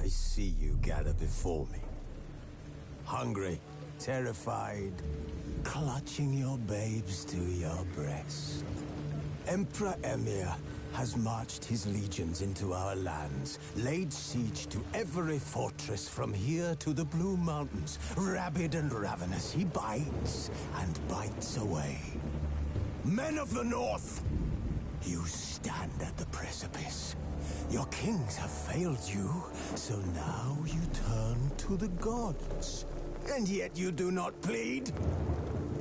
I see you gather before me. Hungry, terrified, clutching your babes to your breast. Emperor Emir has marched his legions into our lands, laid siege to every fortress from here to the Blue Mountains. Rabid and ravenous, he bites and bites away. Men of the North, you stand at the precipice. Your kings have failed you, so now you turn to the gods. And yet you do not plead.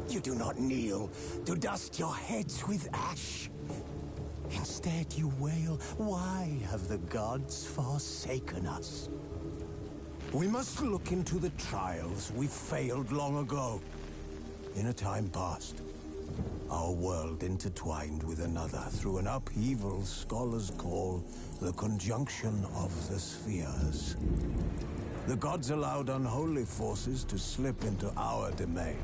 You do not kneel to dust your heads with ash. Instead you wail, why have the gods forsaken us? We must look into the trials we failed long ago. In a time past, our world intertwined with another through an upheaval scholars call the conjunction of the spheres. The gods allowed unholy forces to slip into our domain.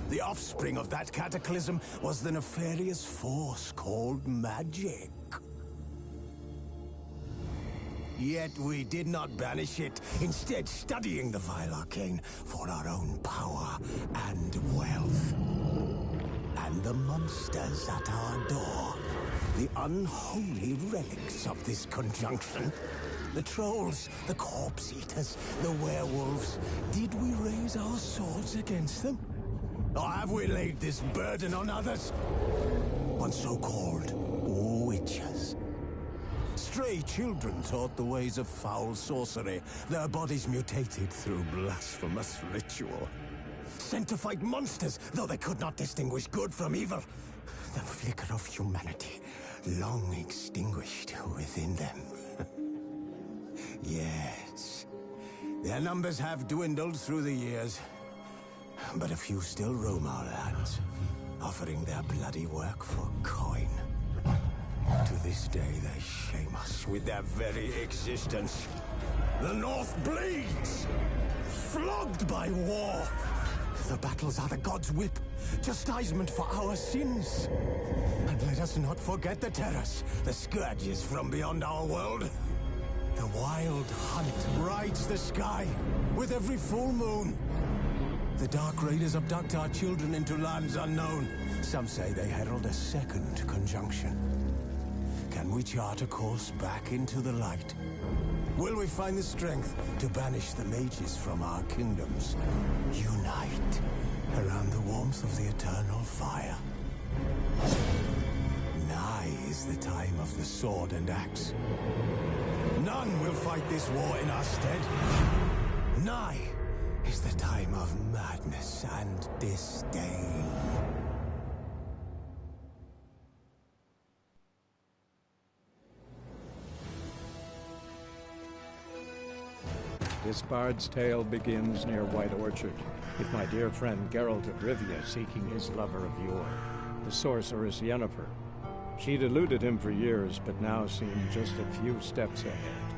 The offspring of that cataclysm was the nefarious force called magic. Yet we did not banish it, instead studying the vile arcane for our own power and wealth. And the monsters at our door, the unholy relics of this conjunction. The trolls, the corpse eaters, the werewolves. Did we raise our swords against them? Or have we laid this burden on others? On so-called witches. Stray children taught the ways of foul sorcery, their bodies mutated through blasphemous ritual. Sent to fight monsters, though they could not distinguish good from evil. The flicker of humanity, long extinguished within them. Yes, their numbers have dwindled through the years. But a few still roam our lands, offering their bloody work for coin. To this day, they shame us with their very existence. The North bleeds, flogged by war. The battles are the gods' whip, chastisement for our sins. And let us not forget the terrors, the scourges from beyond our world. The wild hunt rides the sky with every full moon. The Dark Raiders abduct our children into lands unknown. Some say they herald a second conjunction. Can we chart a course back into the light? Will we find the strength to banish the mages from our kingdoms? Unite around the warmth of the eternal fire. Nigh is the time of the sword and axe. None will fight this war in our stead. Nigh is the time of madness and disdain. This bard's tale begins near White Orchard, with my dear friend Geralt of Rivia seeking his lover of yore, the sorceress Yennefer. She'd eluded him for years, but now seemed just a few steps ahead.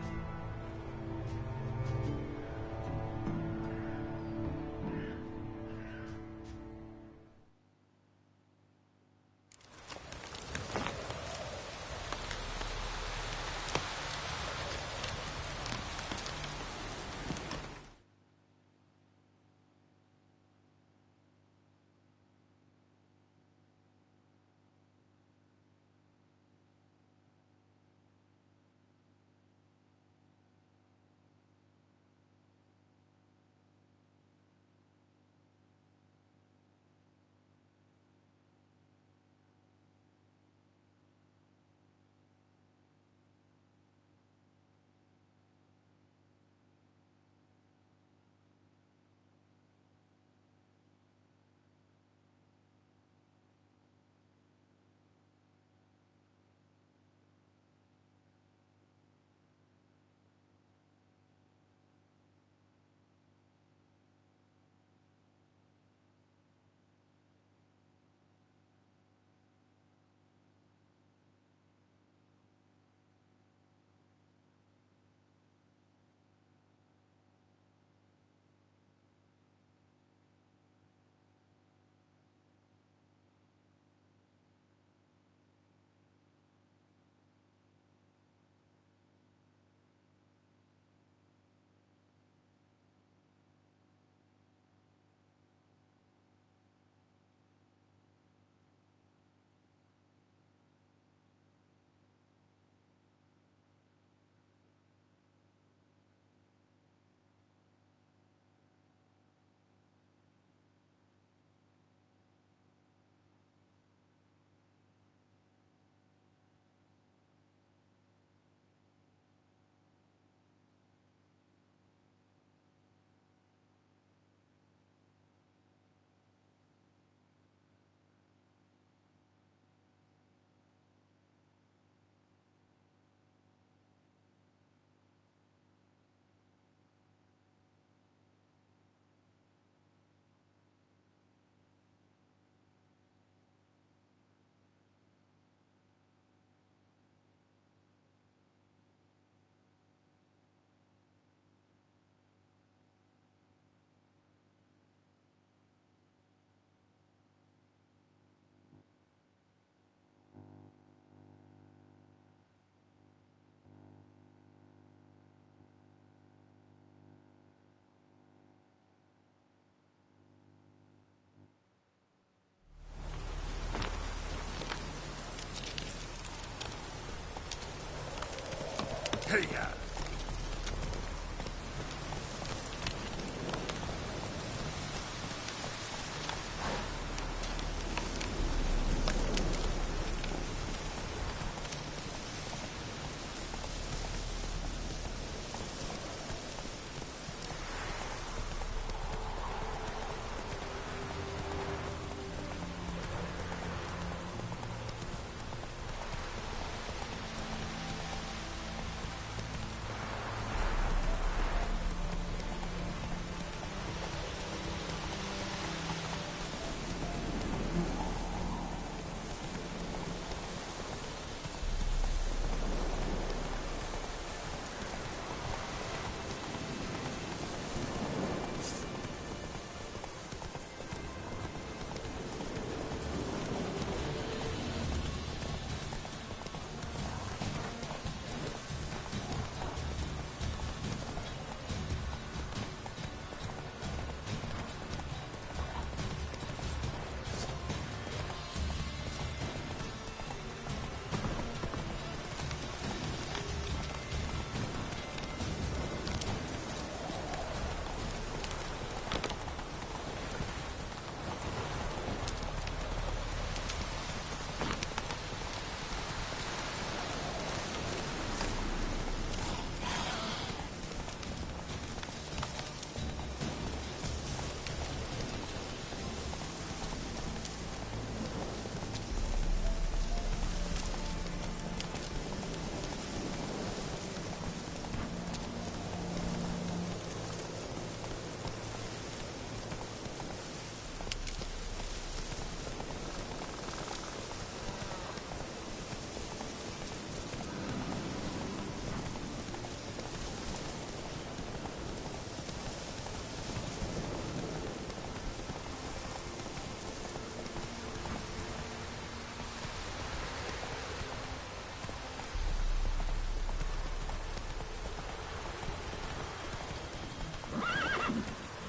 to ya!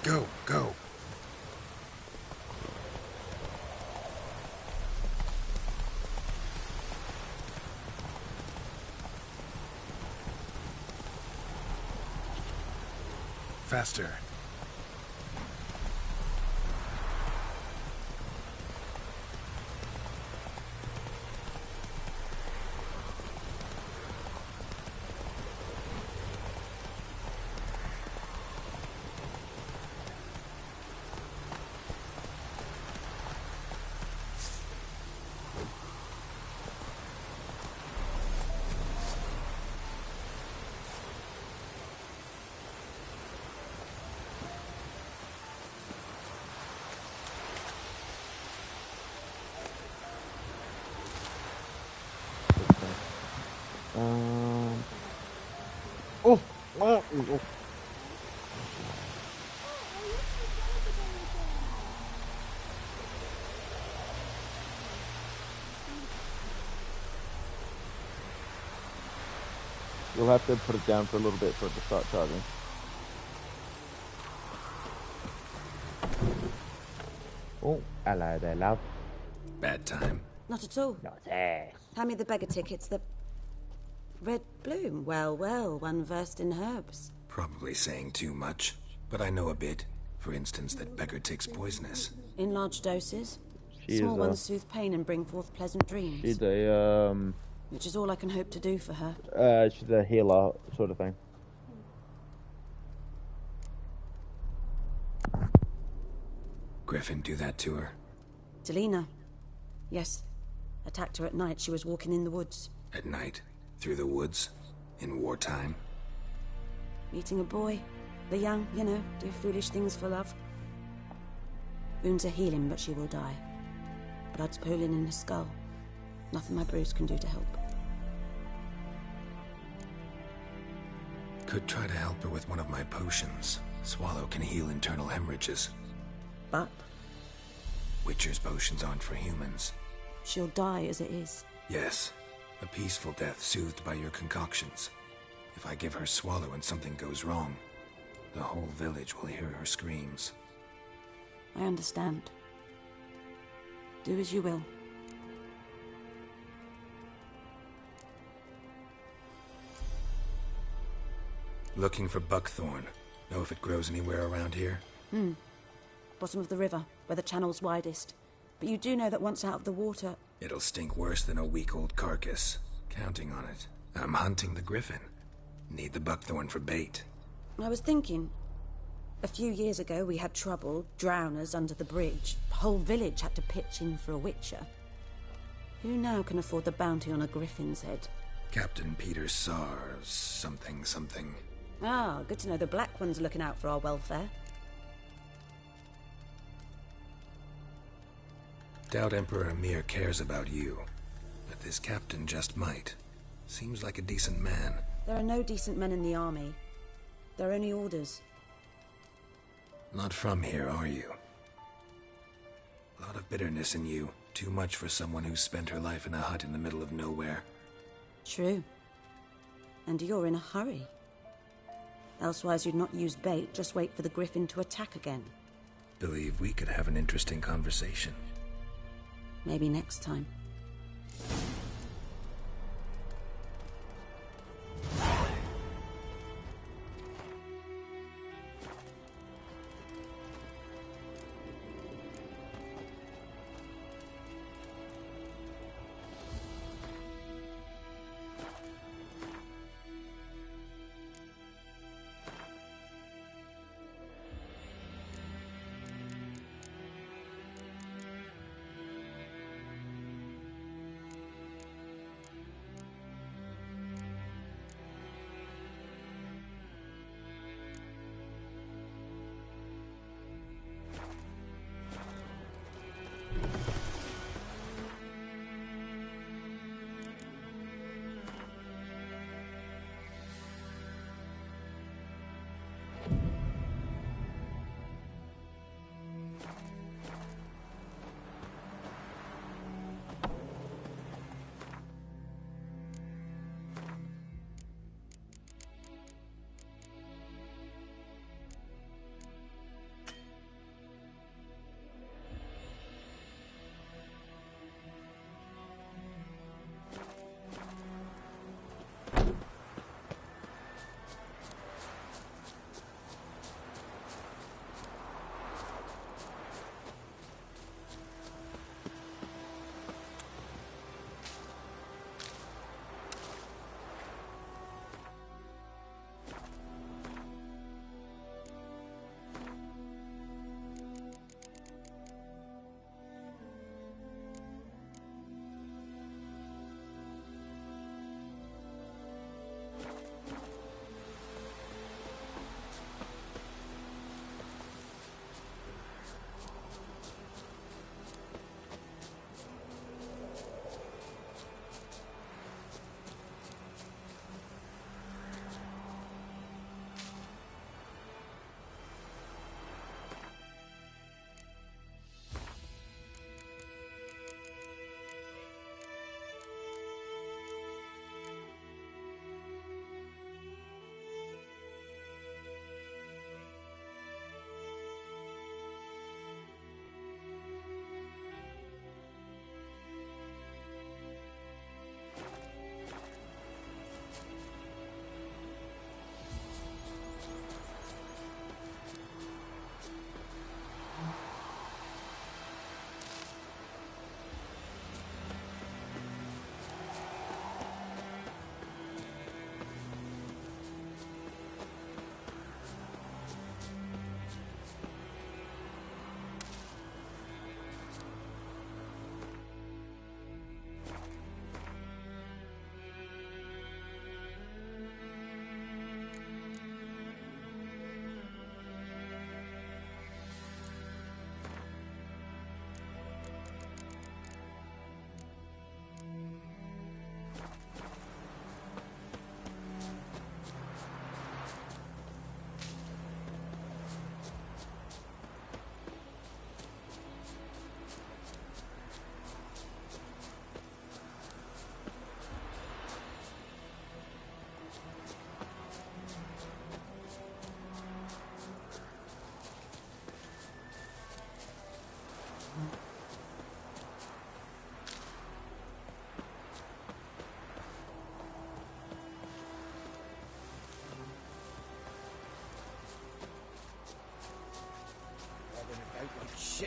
Go, go. Faster. Oh, oh. You'll have to put it down for a little bit for it to start charging. Oh, hello there, love. Bad time. Not at all. Not there. Hand me the beggar tickets. The red bloom. Well, well, one versed in herbs. Probably saying too much, but I know a bit. For instance, that beggar tick's poisonous. In large doses. She Small is ones soothe pain and bring forth pleasant dreams. She's a which is all I can hope to do for her. she's a healer sort of thing. Griffin do that to her? Delina. Yes. Attacked her at night. She was walking in the woods. At night? Through the woods? In wartime? Meeting a boy. The young, you know, do foolish things for love. Wounds are healing, but she will die. Blood's pooling in her skull. Nothing my bruise can do to help. Could try to help her with one of my potions. Swallow can heal internal hemorrhages. But Witcher's potions aren't for humans. she'll die as it is. Yes, a peaceful death soothed by your concoctions. If I give her Swallow and something goes wrong, the whole village will hear her screams. I understand. Do as you will. Looking for buckthorn. Know if it grows anywhere around here? Bottom of the river, where the channel's widest. But you do know that once out of the water... It'll stink worse than a week-old carcass. Counting on it. I'm hunting the griffin. Need the buckthorn for bait. I was thinking... A few years ago we had trouble, drowners under the bridge. The whole village had to pitch in for a witcher. Who now can afford the bounty on a griffin's head? Captain Peter Sars, something. Ah, good to know the Black One's looking out for our welfare. Doubt Emperor Emhyr cares about you, but this captain just might. Seems like a decent man. There are no decent men in the army. They're only orders. Not from here, are you? A lot of bitterness in you. Too much for someone who spent her life in a hut in the middle of nowhere. True. And you're in a hurry. Elsewise you'd not use bait, just wait for the griffin to attack again. Believe we could have an interesting conversation. Maybe next time.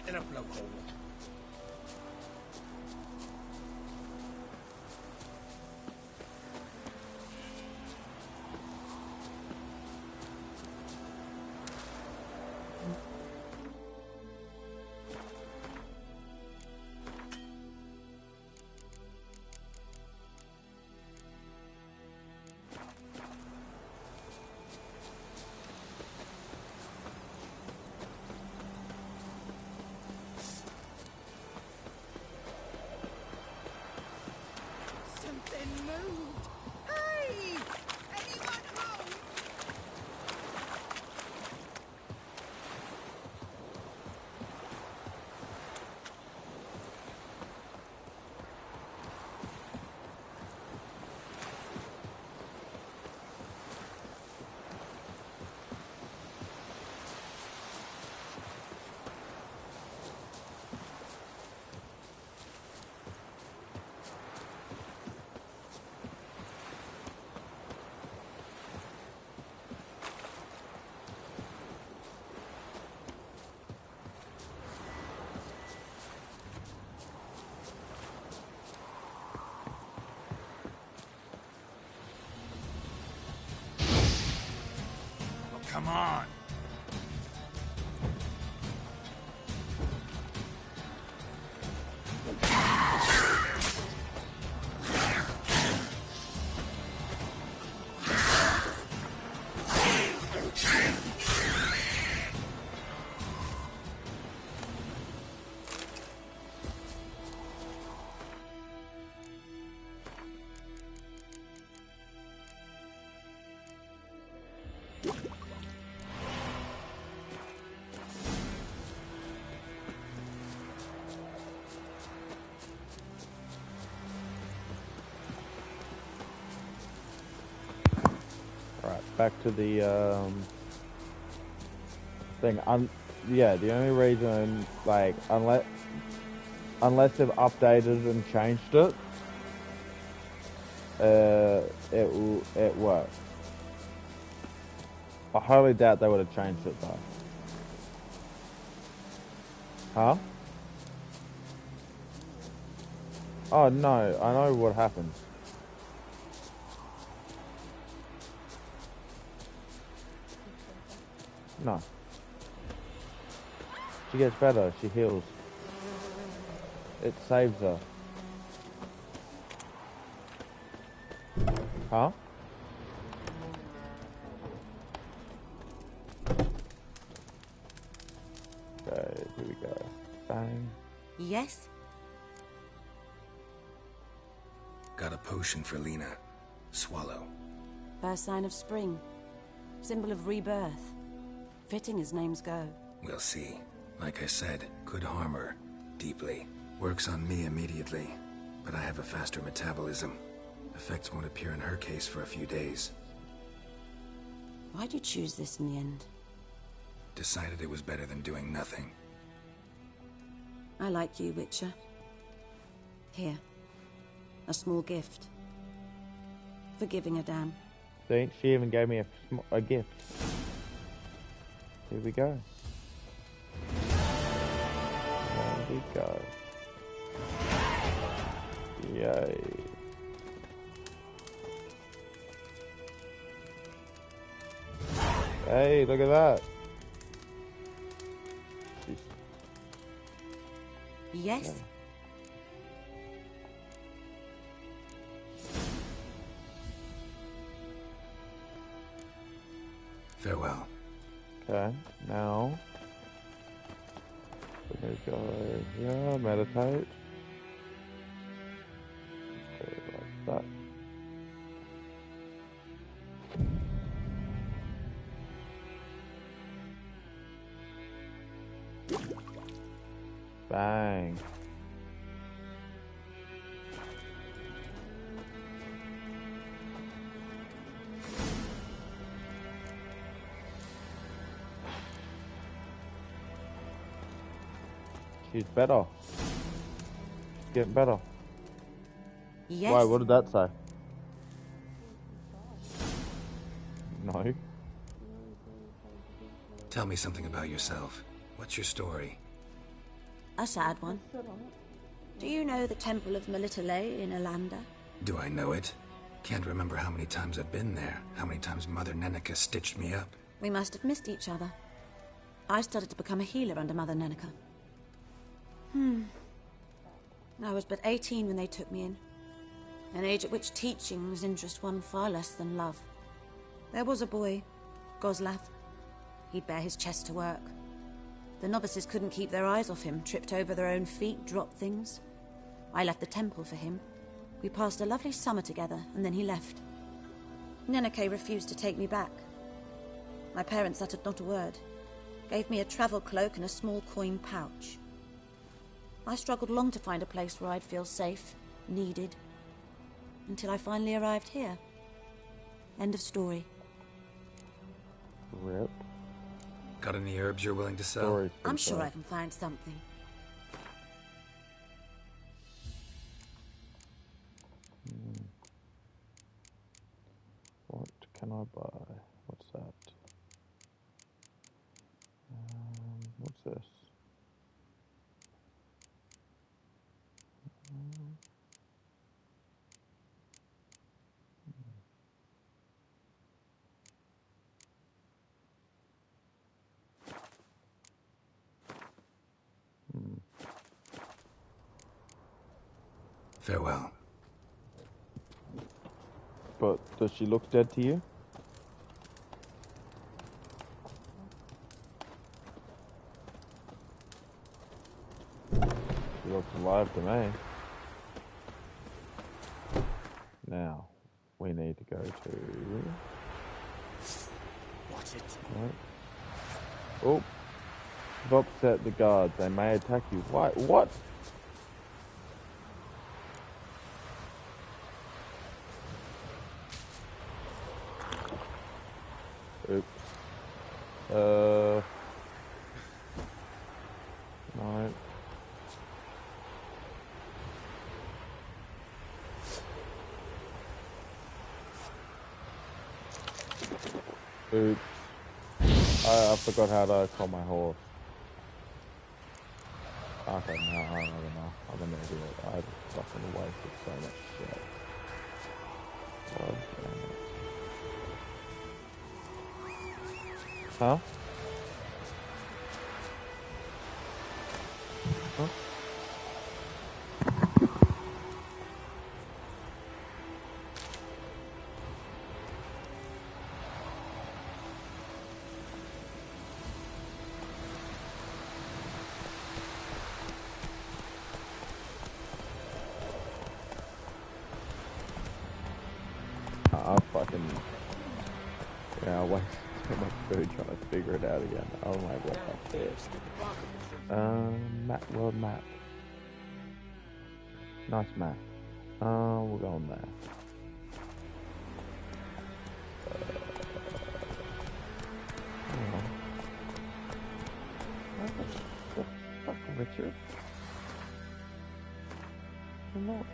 in a blowhole. Something moved. Hey! Anyone home? Come on. Alright, back to the thing. Yeah, the only reason, like, unless they've updated and changed it, it works. I highly doubt they would have changed it though. Huh? Oh no, I know what happens. No. She gets better, she heals. It saves her. Huh? Okay, here we go. Bang. Yes? Got a potion for Lena. Swallow. First sign of spring. Symbol of rebirth. Fitting as names go. We'll see. Like I said, could harm her. Deeply. Works on me immediately. But I have a faster metabolism. Effects won't appear in her case for a few days. Why'd you choose this in the end? Decided it was better than doing nothing. I like you, Witcher. Here. A small gift. For giving a damn. See, she even gave me a gift. Here we go. There we go. Yay. Hey, look at that. Yes? Yeah. Farewell. Okay, now we're gonna go here, meditate. Okay, like that. Bang. She's better. She's getting better. Yes? Why, what did that say? No. Tell me something about yourself. What's your story? A sad one. Do you know the Temple of Melitele in Alanda? Do I know it? Can't remember how many times I've been there, how many times Mother Neneka stitched me up. We must have missed each other. I started to become a healer under Mother Neneka. I was but 18 when they took me in. An age at which teachings interest one far less than love. There was a boy, Goslav. He'd bare his chest to work. The novices couldn't keep their eyes off him, tripped over their own feet, dropped things. I left the temple for him. We passed a lovely summer together, and then he left. Neneke refused to take me back. My parents uttered not a word. Gave me a travel cloak and a small coin pouch. I struggled long to find a place where I'd feel safe, needed, until I finally arrived here. End of story. Rip. Got any herbs you're willing to sell? Story's I'm pretty sure I sad. can find something. What can I buy? What's that? What's this? Farewell. But does she look dead to you? She looks alive to me. Now, we need to go to... Watch it. Right. Oh. You've upset the guards. They may attack you. Why? What? Oops. No. Oops. I forgot how to call my horse. Okay, no, I don't know. I'm an idiot. I just fucking wasted so much shit. God damn it. Huh? Huh? I fucking... Yeah, I wasted so much food trying to figure it out again. Oh my god, that's it. Map, world map. Nice map. We'll go on there. Hang on. What the fuck, Richard? You're not...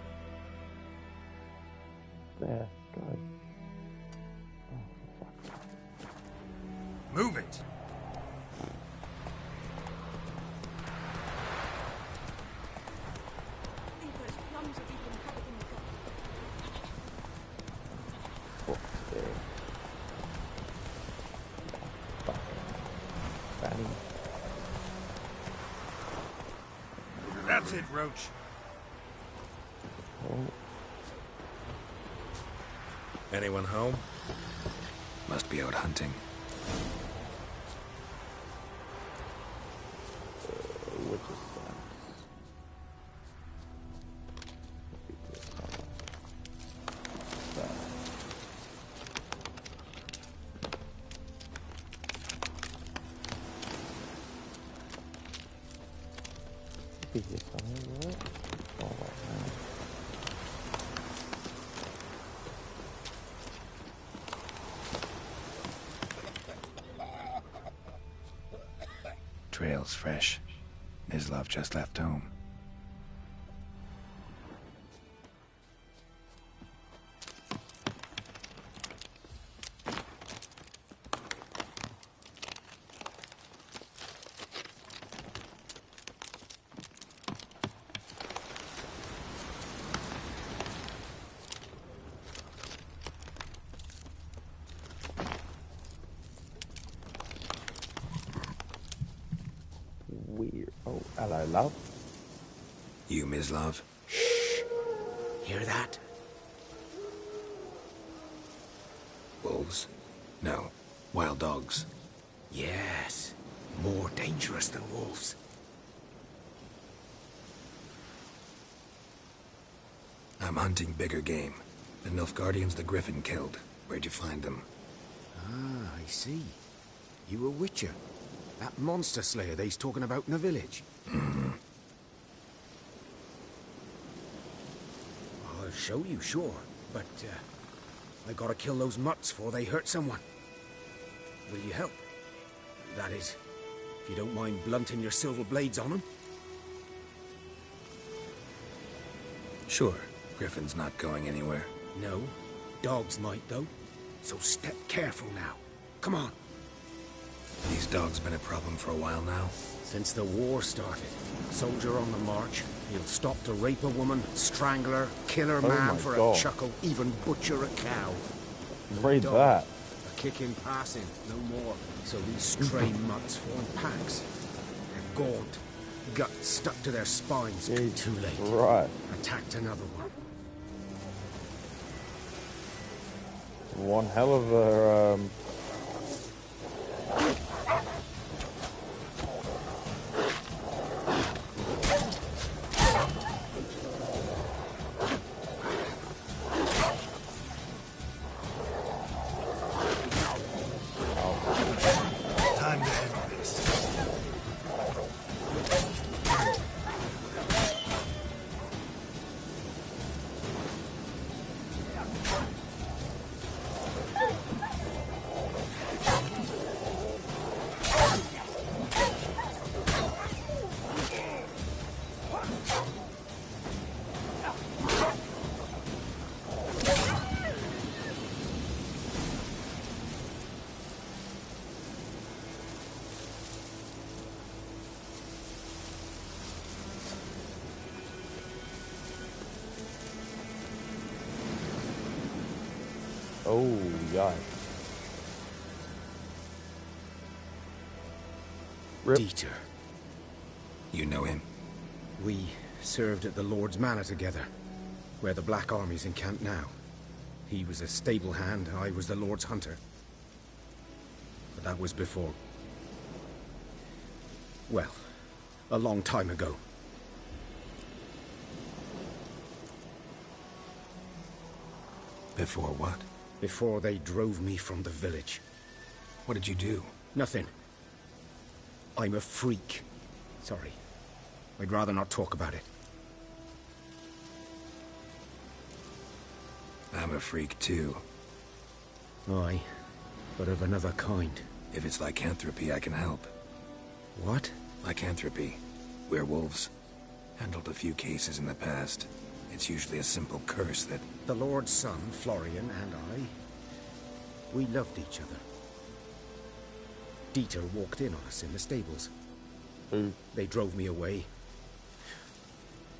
There, good. Oh, for fuck's sake. Move it! What's there? Fucking fatty. That's it, Roach. Oh, Anyone home? Must be out hunting. which is that? Be here somewhere, right? Oh, man. Trail's fresh. Nislov just left home. Hello, love. You, Mislav? Hear that? Wolves? No. Wild dogs. Yes. More dangerous than wolves. I'm hunting bigger game. The Nilfgaardians the Griffin killed. Where'd you find them? Ah, I see. You a witcher. That monster slayer they's talking about in the village. I'll show you, sure. But, I gotta kill those mutts before they hurt someone. Will you help? That is, if you don't mind blunting your silver blades on them. Sure. Griffin's not going anywhere. No. Dogs might, though. So step careful now. Come on. These dogs been a problem for a while now? Since the war started. Soldier on the march. He'll stop to rape a woman, strangle her, kill her man my for God. a chuckle, even butcher a cow. Read Dog. that. A kick in passing, no more. So these stray mutts form packs. They're gaunt. Guts stuck to their spines. Jesus Too late. Right. Attacked another one. One hell of a, Time to end this. oh, yikes. Rip. Dieter. You know him? We served at the Lord's Manor together, where the Black Army's encamped now. He was a stable hand, I was the Lord's hunter. But that was before... well, a long time ago. Before what? Before they drove me from the village. What did you do? Nothing. I'm a freak. Sorry. I'd rather not talk about it. I'm a freak too. Aye, but of another kind. If it's lycanthropy, I can help. What? Lycanthropy. Werewolves. Handled a few cases in the past. It's usually a simple curse that... The Lord's son, Florian, and I... we loved each other. Dieter walked in on us in the stables. Who? They drove me away.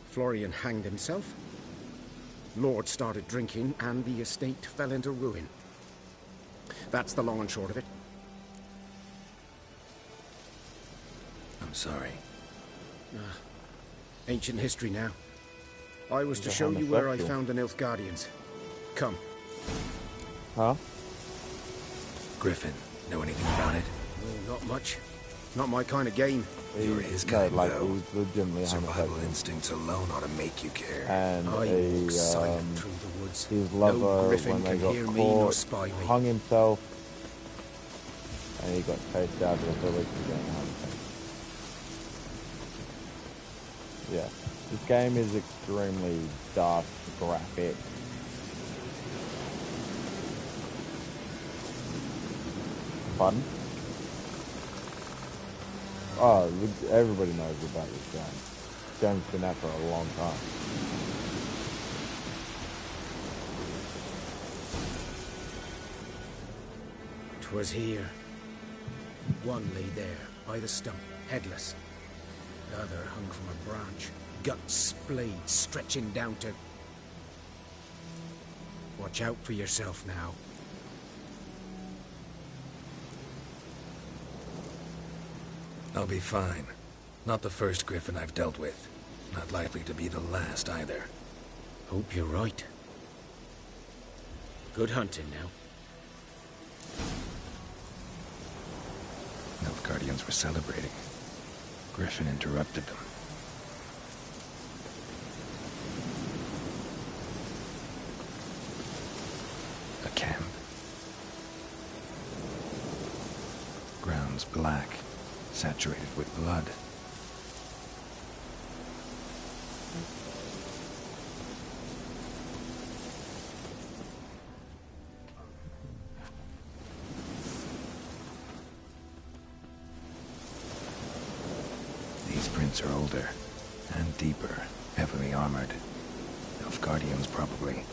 Florian hanged himself. Lord started drinking, and the estate fell into ruin. That's the long and short of it. I'm sorry. Ancient history now. I was to The show you where I homosexual. found the Nilfgaardians. Come. Huh? Griffin, know anything about it? Oh, not much. Not my kind of game. You're his no, kind, like, though. he's legitimately Survival homosexual. instincts alone ought to make you care. And I walk silent through the woods. his No lover, griffin when they can got hear me nor caught, spy me. hung himself, and he got chased out of the village for getting hung. Yeah, this game is extremely dark, graphic. Pardon? Oh, look, everybody knows about this game. This game's been out for a long time. "'Twas here. One lay there, by the stump, headless. The other hung from a branch, guts splayed, stretching down to... Watch out for yourself now. I'll be fine. Not the first Griffin I've dealt with. Not likely to be the last either. Hope you're right. Good hunting now. Nilfgaardians were celebrating. Griffin interrupted them. A camp. Grounds black, saturated with blood. These prints are older and deeper, heavily armored. Nilfgaardians, probably.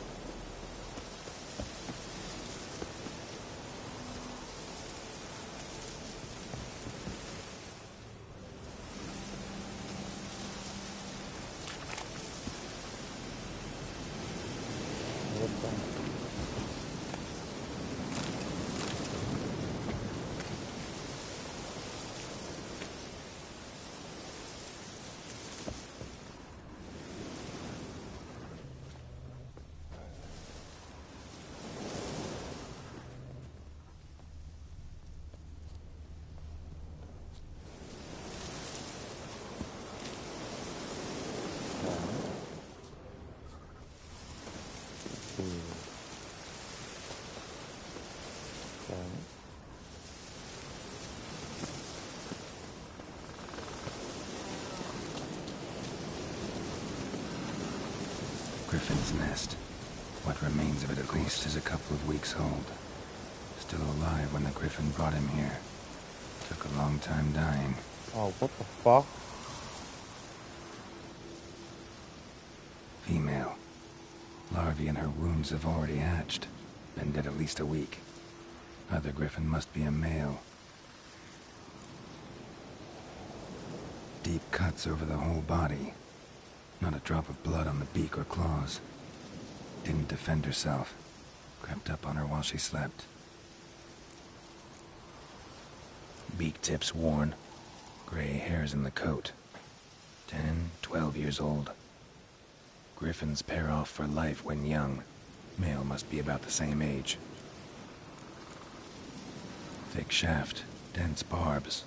Griffin's nest. What remains of it, at least, is a couple of weeks old. Still alive when the Griffin brought him here. Took a long time dying. Oh, what the fuck? Female. Larvae in her wounds have already hatched. Been dead at least a week. Other Griffin must be a male. Deep cuts over the whole body. Not a drop of blood on the beak or claws. Didn't defend herself. Crept up on her while she slept. Beak tips worn. Gray hairs in the coat. 10, 12 years old. Griffins pair off for life when young. Male must be about the same age. Thick shaft, dense barbs.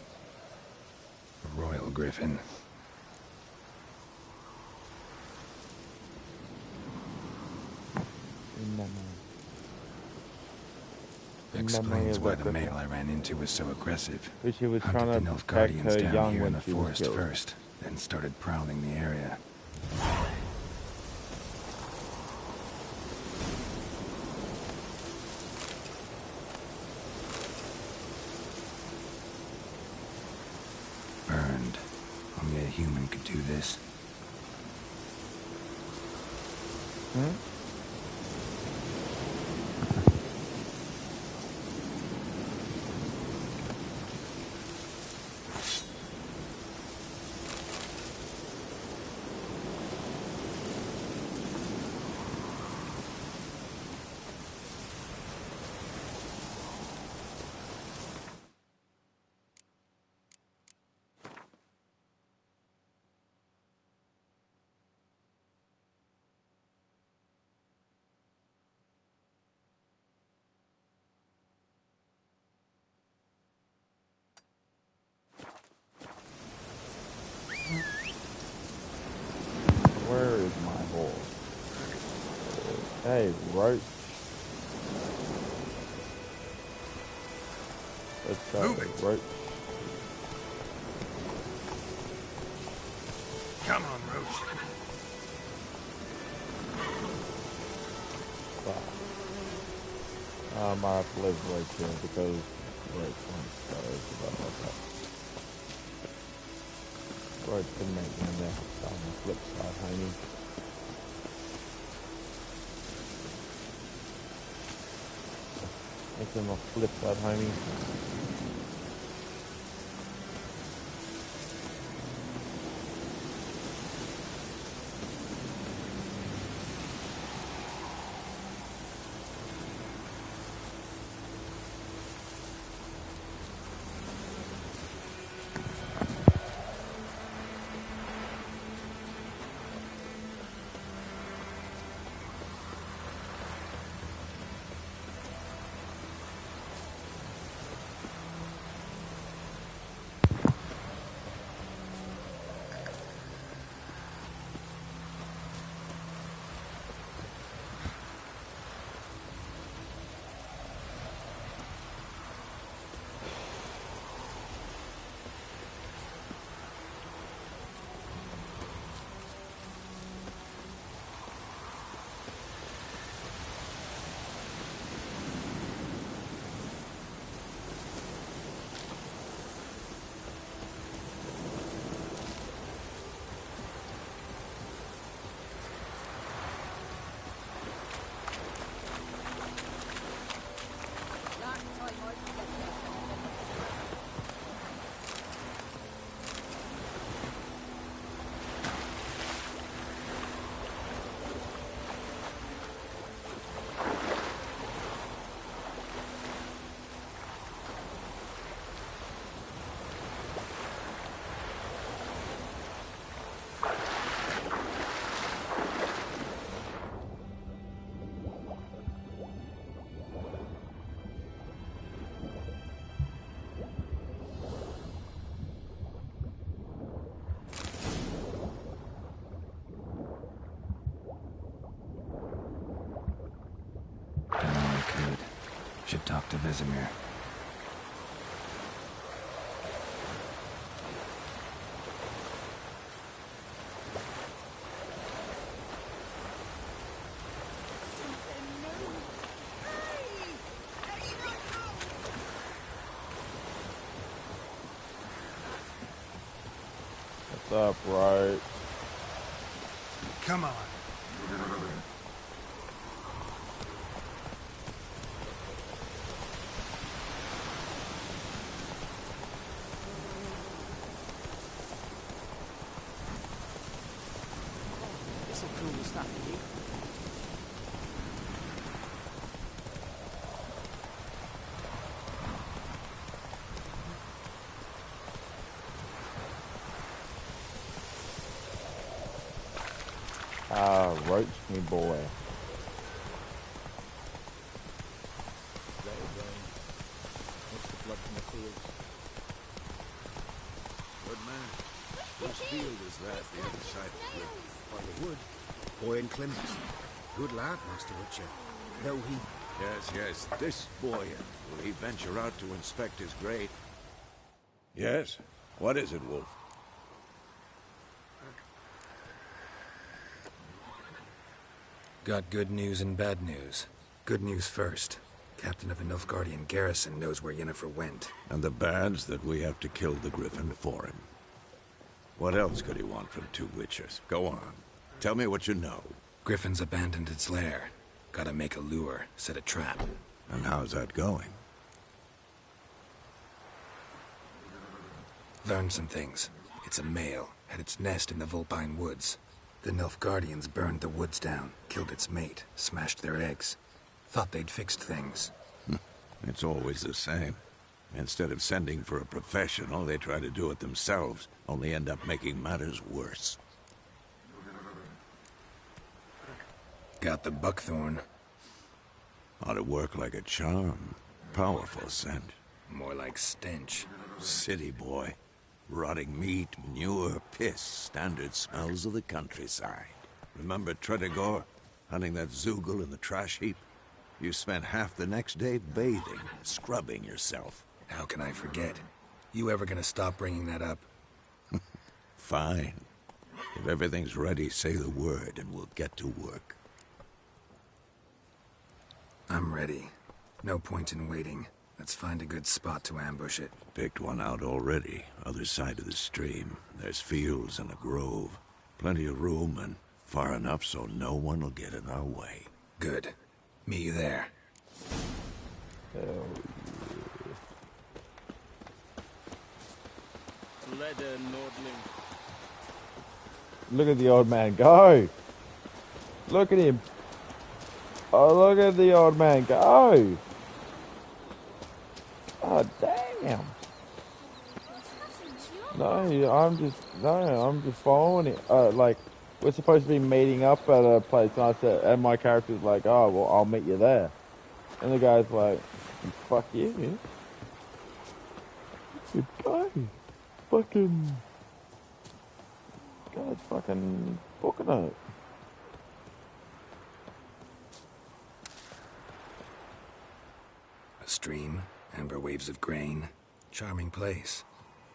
A royal Griffin. Explains why the male I ran into was so aggressive. But she was Hunted trying the to protect Nilfgaardians her down young here in when the she was forest killed. first, then started prowling the area. Burned. Only a human could do this. Where is my horse? Hey, roach. Let's go, Move it. roach. Come on, Roach. Fuck. I might have to live right here because roach wants to go about that. Roach can make me there on the flip side, honey. Make him a flip side, honey. should talk to Vesemir. Something moved. Hey! Anyone home? What's up, right? Come on. This'll cool the stuff in here. Roach me boy. What's the blood from the fields? Good man. Whose field is that, the other side of the river? By the wood. Boy and Clemens. Good lad, Master Witcher. Though he... Yes, this boy. Will he venture out to inspect his grave? Yes? What is it, Wolf? Got good news and bad news. Good news first. Captain of a Nilfgaardian garrison knows where Yennefer went. And the bad's that we have to kill the Griffin for him. What else could he want from two Witchers? Go on. Tell me what you know. Griffin's abandoned its lair. Gotta make a lure, set a trap. And how's that going? Learned some things. It's a male, had its nest in the Vulpine Woods. The Nilfgaardians burned the woods down, killed its mate, smashed their eggs. Thought they'd fixed things. It's always the same. Instead of sending for a professional, they try to do it themselves, only end up making matters worse. Got the buckthorn. Ought to work like a charm. Powerful scent. More like stench. City boy. Rotting meat, manure, piss, standard smells of the countryside. Remember Tredegor? Hunting that Zoogle in the trash heap? You spent half the next day bathing, scrubbing yourself. How can I forget? You ever gonna stop bringing that up? Fine. If everything's ready, say the word and we'll get to work. I'm ready. No point in waiting. Let's find a good spot to ambush it. Picked one out already. Other side of the stream. There's fields and a grove. Plenty of room and far enough so no one will get in our way. Good. Meet you there. Hell Leather Nordling. Look at the old man go. Look at him. Oh, look at the old man go. Oh, damn. No, I'm just following it. Like, we're supposed to be meeting up at a place, and I said, and my character's like, oh, well, I'll meet you there. And the guy's like, fuck you. Good guy. Fucking... Guy's fucking booking it. A stream, amber waves of grain. Charming place.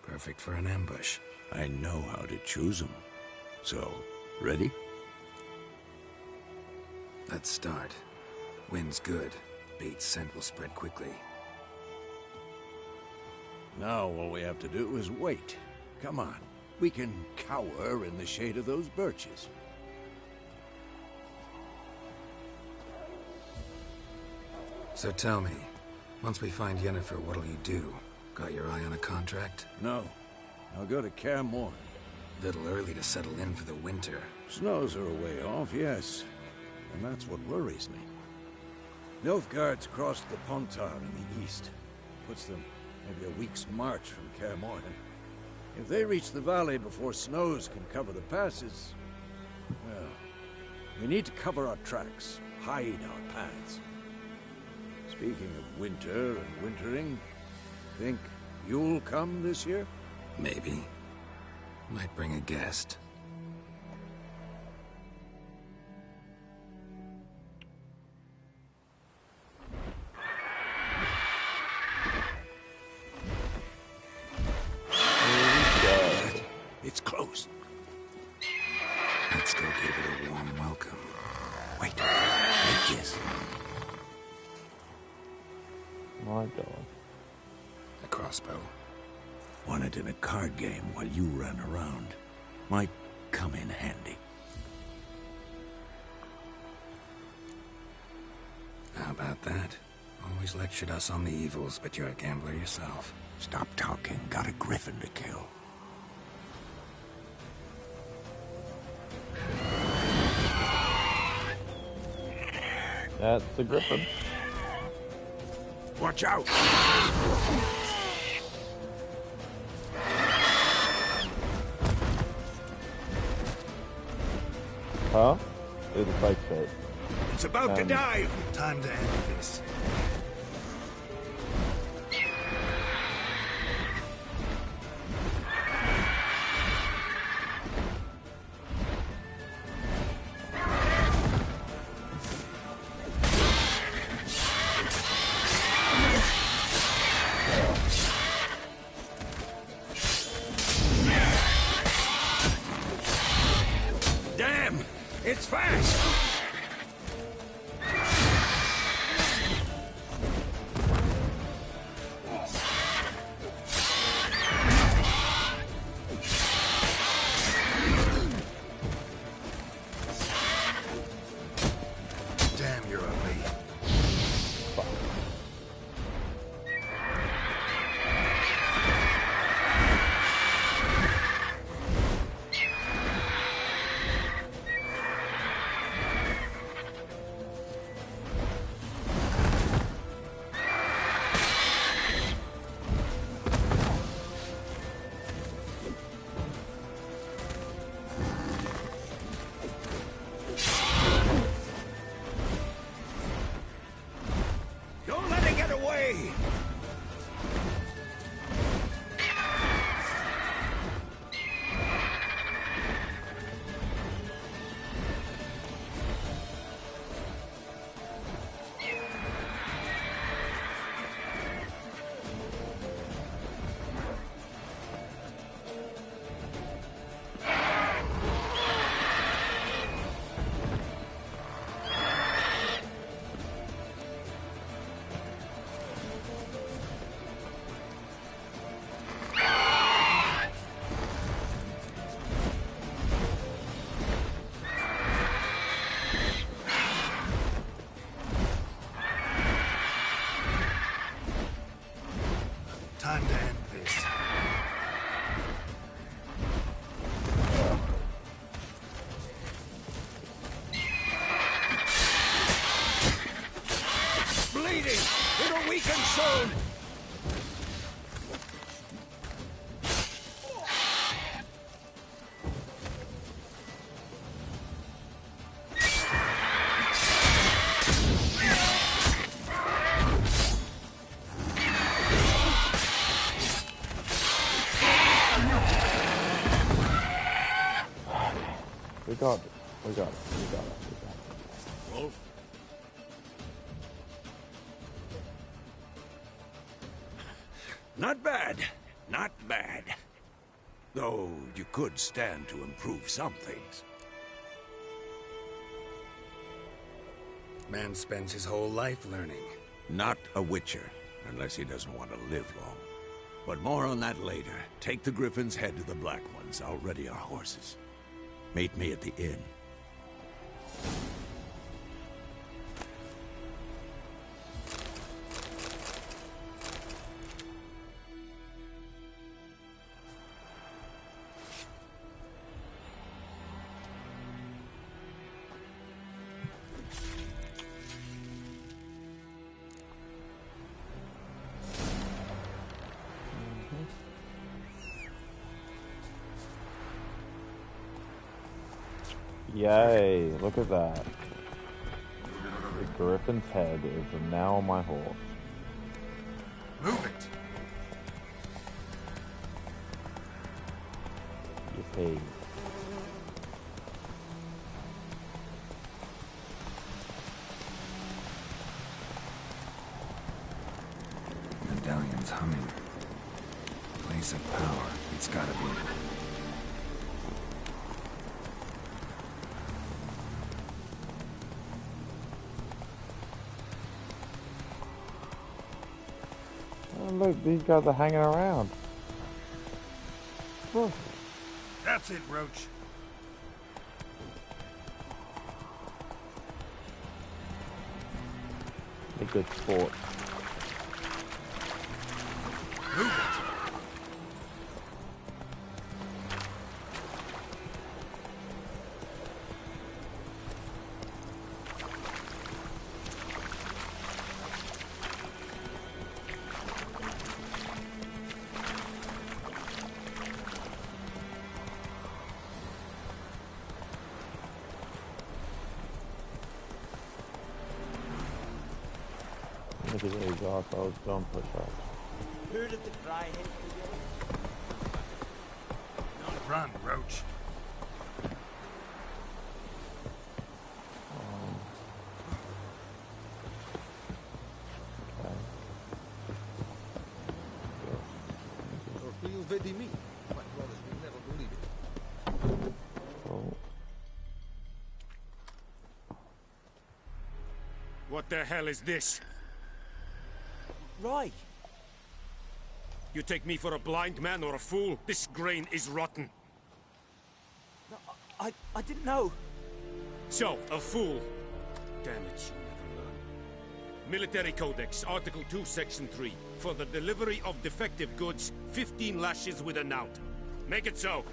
Perfect for an ambush. I know how to choose them. So, ready? Let's start. Wind's good. Bait's scent will spread quickly. Now all we have to do is wait. Come on. We can cower in the shade of those birches. So tell me, once we find Yennefer, what'll you do? Got your eye on a contract? No. I'll go to Kaer Morhen. Little early to settle in for the winter. Snows are a way off, yes. And that's what worries me. Nilfgaard's crossed the Pontar in the east. Puts them maybe a week's march from Kaer Morhen. If they reach the valley before snows can cover the passes... well, we need to cover our tracks, hide our paths. Speaking of winter and wintering, think you'll come this year? Maybe. Might bring a guest. Let's go give it a warm welcome. Wait, take this. My God. A crossbow. Won it in a card game while you ran around. Might come in handy. How about that? Always lectured us on the evils, but you're a gambler yourself. Stop talking. Got a griffin to kill. That's the griffin. Watch out! Huh? It's a fake shit. It's about to dive! Time to end this. Damn! It's fast! Damn, you're ugly. Don't let it get away! Time to end this. Bleeding! It'll weaken soon! We got it. We got it. We got it. We got it. Wolf? Not bad. Not bad. Though you could stand to improve some things. Man spends his whole life learning. Not a witcher, unless he doesn't want to live long. But more on that later. Take the Griffin's head to the Black Ones. I'll ready our horses. Meet me at the inn. Yay, look at that. The Griffin's head is now on my horse. Move it. Yippee. Medallion's humming. Place of power. It's gotta be. Oh, look, these guys are hanging around. Look. That's it, Roach. A good sport. Move it. Look at these assholes don't push up. Heard of the dry head together? Run, Roach. Real vedi me. My brothers will never believe it. Oh, What the hell is this? Right. You take me for a blind man or a fool? This grain is rotten. No, I didn't know. So, a fool. Damn it, you never learn. Military Codex, Article 2, Section 3. For the delivery of defective goods, 15 lashes with a knout. Make it so.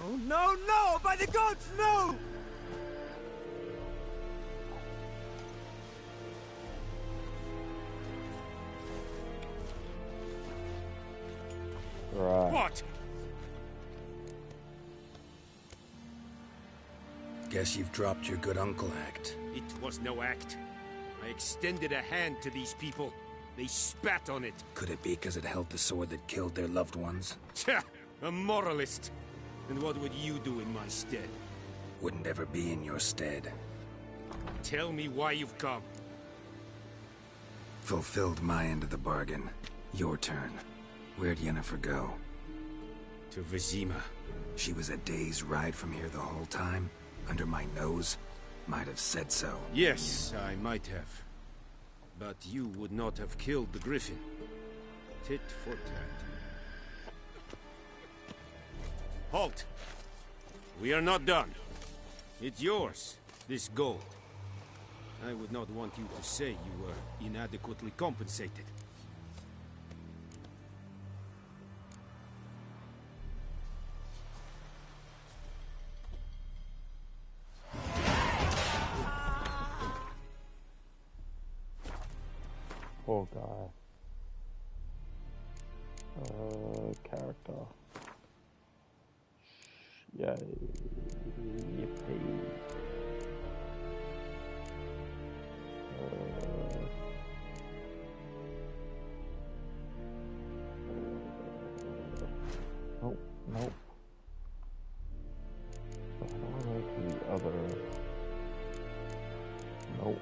Oh, no, no! By the gods, no! right. What? Guess you've dropped your good uncle act. It was no act. I extended a hand to these people. They spat on it. Could it be because it held the sword that killed their loved ones? Tja, a moralist. And what would you do in my stead? Wouldn't ever be in your stead. Tell me why you've come. Fulfilled my end of the bargain. Your turn. Where'd Yennefer go? To Vizima. She was a day's ride from here the whole time? Under my nose? Might have said so. Yes, I might have. But you would not have killed the griffin. Tit for tat. Halt! We are not done. It's yours, this gold. I would not want you to say you were inadequately compensated. Poor guy. Character. Yay. Yippee. Nope, nope. So how do I go to the other? Nope.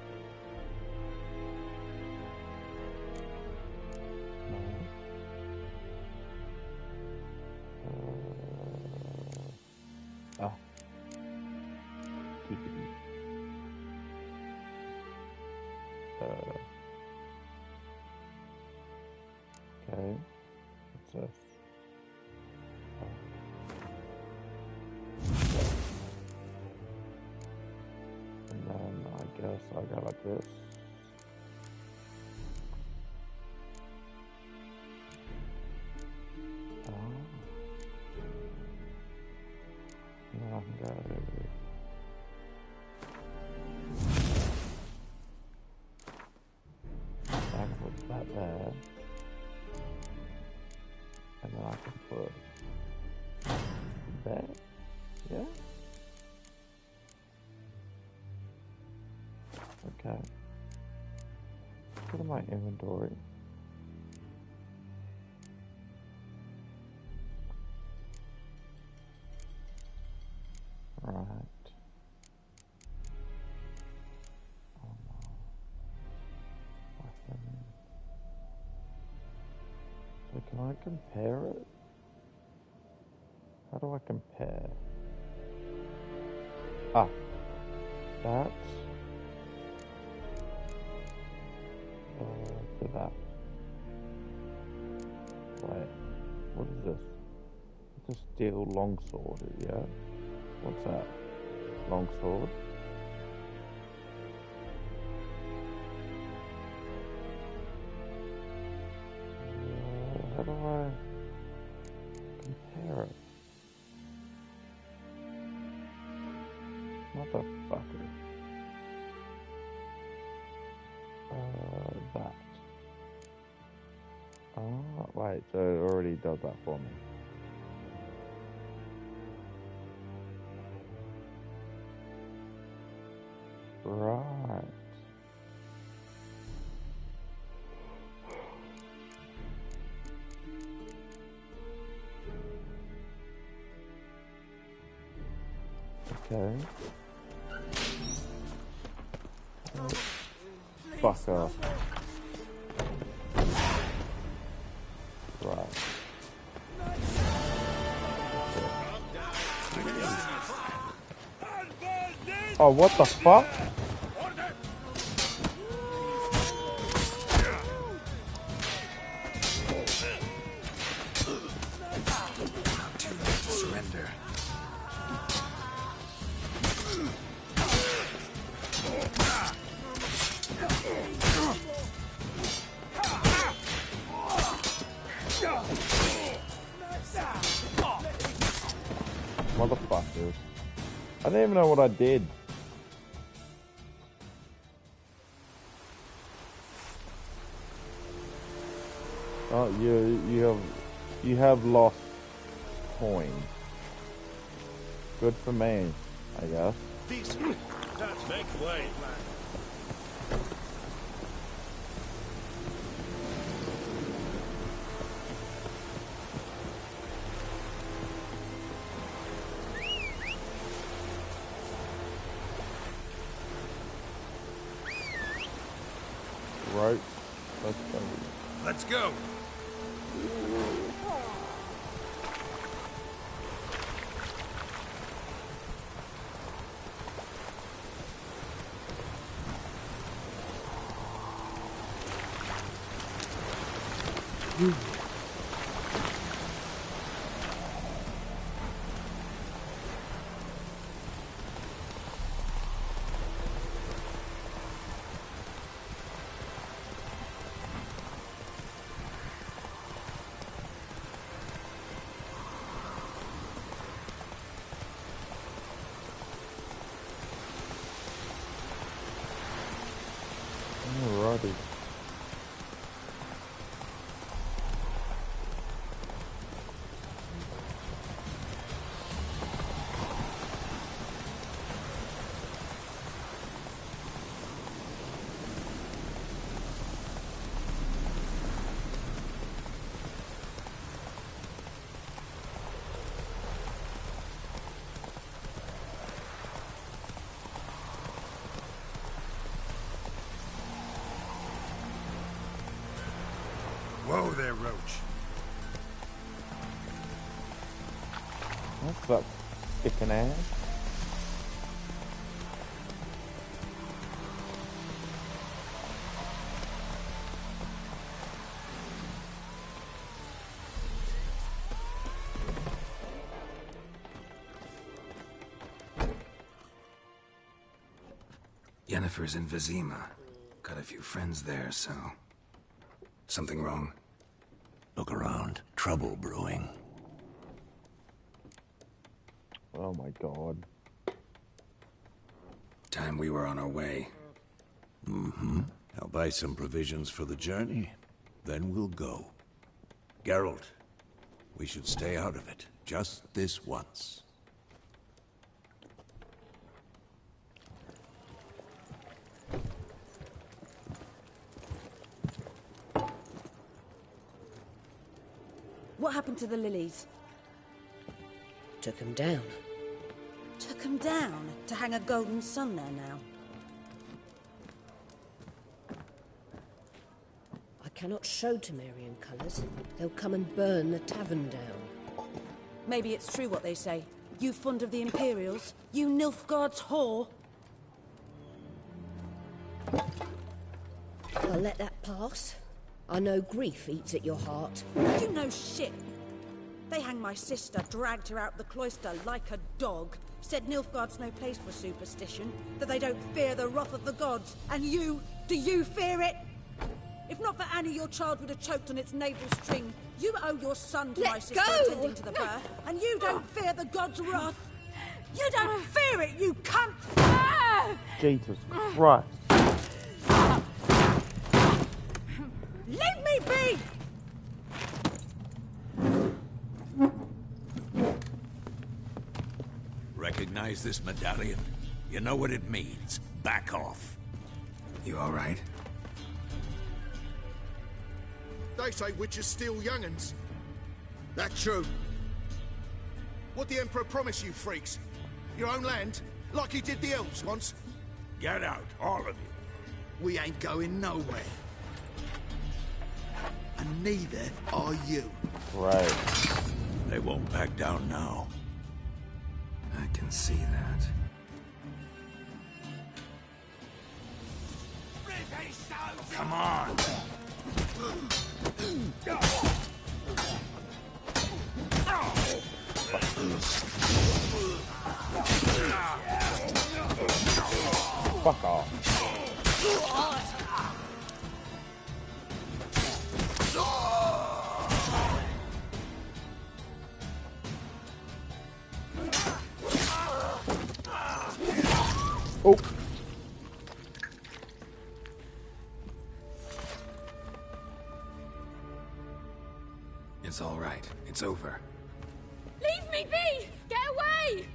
No. TPD. Okay. What's this? And then I guess I go like this. And then I can go. And put that there. And then I can put that. Yeah. Okay. Go to my inventory. Right. Oh no. Weapon. So can I compare it? How do I compare? Ah. That. To that. Wait, what is this? It's a steel longsword, yeah? What's that? Longsword? How do I compare it? Motherfucker. That. Oh, wait, so it already does that for me. Right. Okay. Fuck off. Right. Oh, what the fuck? Surrender. Motherfuckers. I didn't even know what I did. Oh, you have lost coin. Good for me, I guess. Let's make way. Right. Let's go. Let's go. Alrighty. Whoa there, Roach. What's that sticking ass? Yennefer's in Vizima. Got a few friends there, so... Something wrong? Look around. Trouble brewing. Oh my god. Time we were on our way. Mm-hmm. I'll buy some provisions for the journey. Then we'll go. Geralt, we should stay out of it. Just this once. What happened to the lilies? Took him down. Took them down to hang a golden sun there now. I cannot show Temerian colours. They'll come and burn the tavern down. Maybe it's true what they say. You fond of the Imperials? You Nilfgaard's whore? I'll let that pass. I know grief eats at your heart. You know shit. They hanged my sister, dragged her out the cloister like a dog. Said Nilfgaard's no place for superstition, that they don't fear the wrath of the gods. And you, do you fear it? If not for Annie, your child would have choked on its navel string. You owe your son to my sister attending to the birth, and you don't fear the gods' wrath. You don't fear it, you cunt! Jesus Christ. Leave me be! Recognize this medallion? You know what it means. Back off. You all right? They say witches steal young'uns. That true? What the Emperor promised you freaks? Your own land? Like he did the elves once? Get out, all of you. We ain't going nowhere. And neither are you. Right. They won't back down now. I can see that. Come on! Fuck off. Oh. It's all right. It's over. Leave me be! Get away!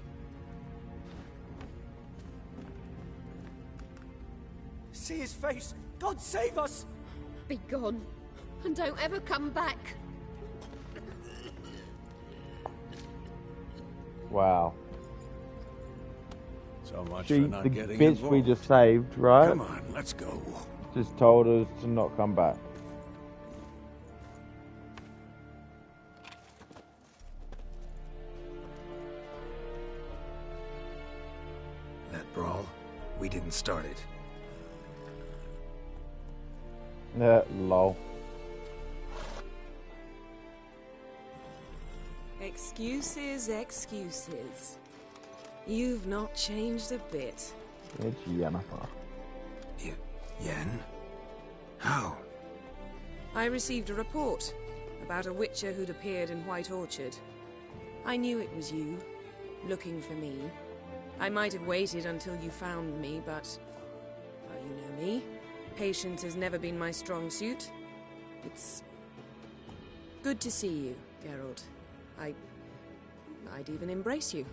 See his face! God save us! Be gone. And don't ever come back. Wow. So much She, for not the getting bitch involved. we just saved, right? Come on, let's go. Just told us to not come back. That brawl, we didn't start it. Lol. Excuses, excuses. You've not changed a bit. It's Yennefer. Yen? How? I received a report about a witcher who'd appeared in White Orchard. I knew it was you, looking for me. I might have waited until you found me, but... well, you know me. Patience has never been my strong suit. It's... good to see you, Geralt. I'd even embrace you.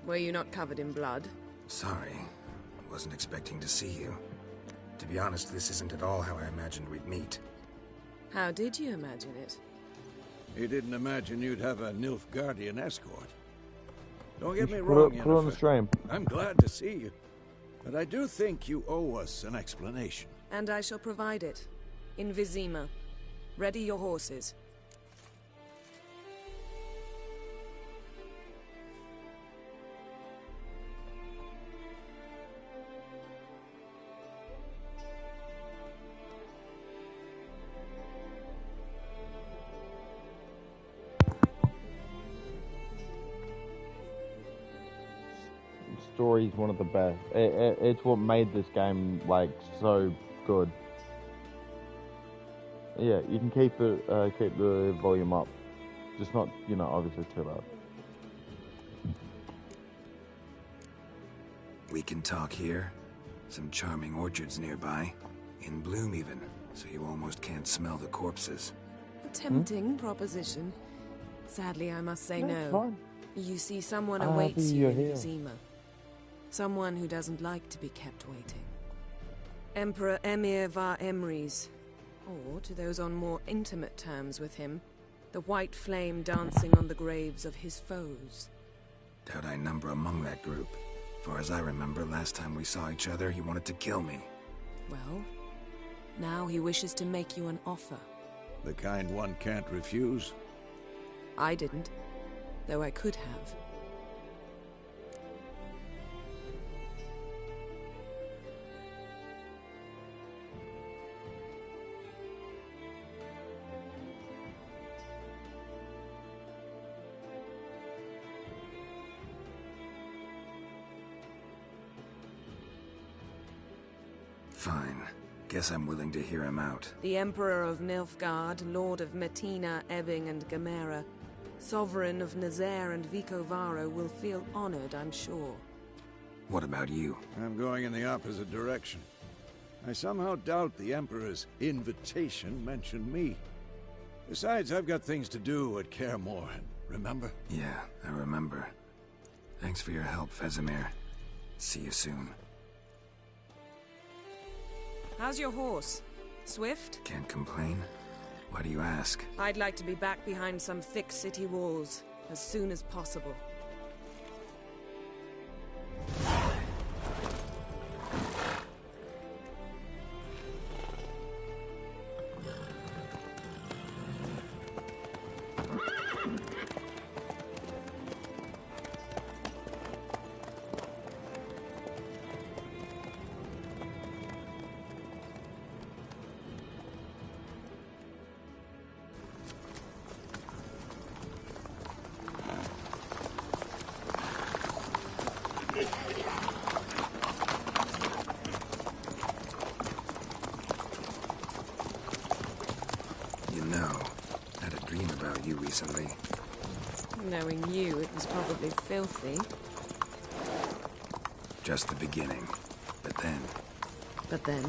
Were you not covered in blood? Sorry. Wasn't expecting to see you. To be honest, this isn't at all how I imagined we'd meet. How did you imagine it? He didn't imagine you'd have a Nilfgaardian escort. Don't get me Put wrong, it on the Yennefer. stream. I'm glad to see you. But I do think you owe us an explanation. And I shall provide it. In Vizima. Ready your horses. Story's one of the best. It's what made this game like so good. Yeah, you can keep the volume up, just not, you know, obviously too loud. We can talk here. Some charming orchards nearby. In bloom even, so you almost can't smell the corpses. A tempting proposition. Sadly, I must say That's no. fine. You see, someone I'll awaits be you your in hero. Vizima. Someone who doesn't like to be kept waiting. Emperor Emir var Emrys. Or, to those on more intimate terms with him, the white flame dancing on the graves of his foes. Doubt I number among that group. Far as I remember, last time we saw each other, he wanted to kill me. Well, now he wishes to make you an offer. The kind one can't refuse. I didn't, though I could have. Fine. Guess I'm willing to hear him out. The Emperor of Nilfgaard, Lord of Metina, Ebbing, and Gamera, Sovereign of Nazaire and Vicovaro will feel honored, I'm sure. What about you? I'm going in the opposite direction. I somehow doubt the Emperor's invitation mentioned me. Besides, I've got things to do at Kaer Morhen, remember? Yeah, I remember. Thanks for your help, Vesemir. See you soon. How's your horse? Swift? Can't complain. Why do you ask? I'd like to be back behind some thick city walls as soon as possible. Recently. Knowing you, it was probably filthy. Just the beginning. But then... But then...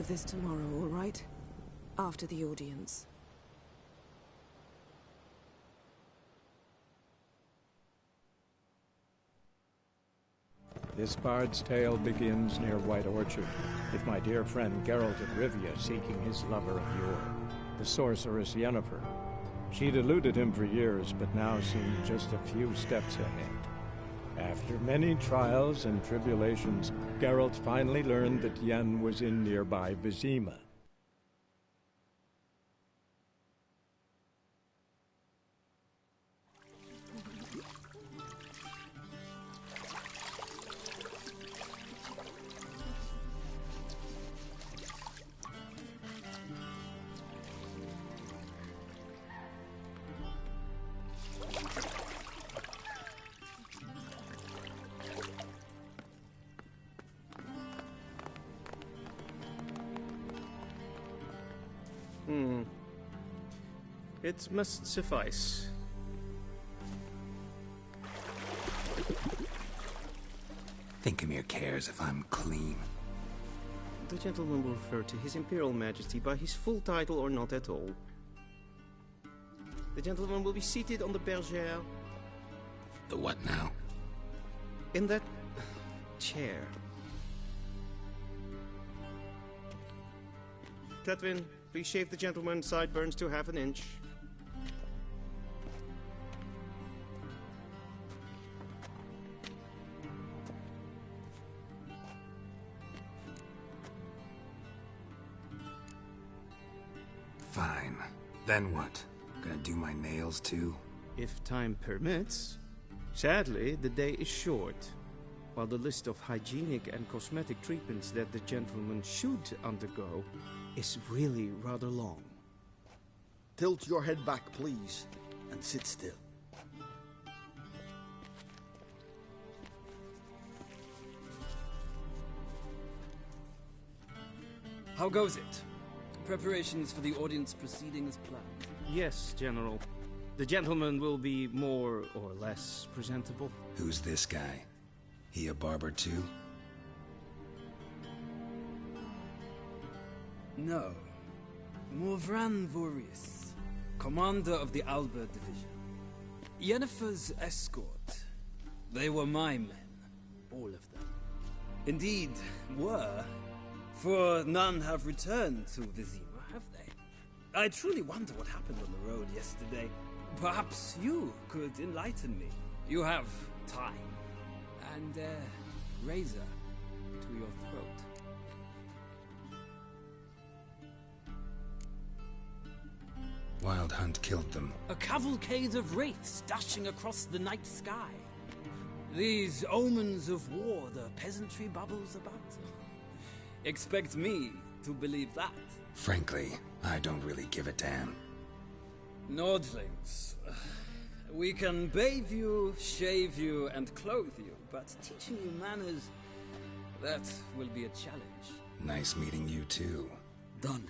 This tomorrow, all right? After the audience. This bard's tale begins near White Orchard, with my dear friend Geralt of Rivia seeking his lover of yore, the sorceress Yennefer. She'd eluded him for years, but now seemed just a few steps ahead. After many trials and tribulations, Geralt finally learned that Yen was in nearby Vizima. It must suffice. Thingmere cares if I'm clean. The gentleman will refer to His Imperial Majesty by his full title or not at all. The gentleman will be seated on the bergère. The what now? In that chair. Cletwin, please shave the gentleman's sideburns to ½ an inch. Fine. Then what? Gonna do my nails too? If time permits. Sadly, the day is short, while the list of hygienic and cosmetic treatments that the gentleman should undergo is really rather long. Tilt your head back, please, and sit still. How goes it? Preparations for the audience proceeding as planned? Yes, General. The gentleman will be more or less presentable. Who's this guy? He a barber too? No. Morvran Vorius, commander of the Alba division. Yennefer's escort. They were my men. All of them. Indeed, were. For none have returned to Vizima, have they? I truly wonder what happened on the road yesterday. Perhaps you could enlighten me. You have time. And razor to your throat. Wild Hunt killed them. A cavalcade of wraiths dashing across the night sky. These omens of war the peasantry bubbles about. Expect me to believe that. Frankly, I don't really give a damn. Nordlings. We can bathe you, shave you, and clothe you, but teaching you manners, that will be a challenge. Nice meeting you too. Done.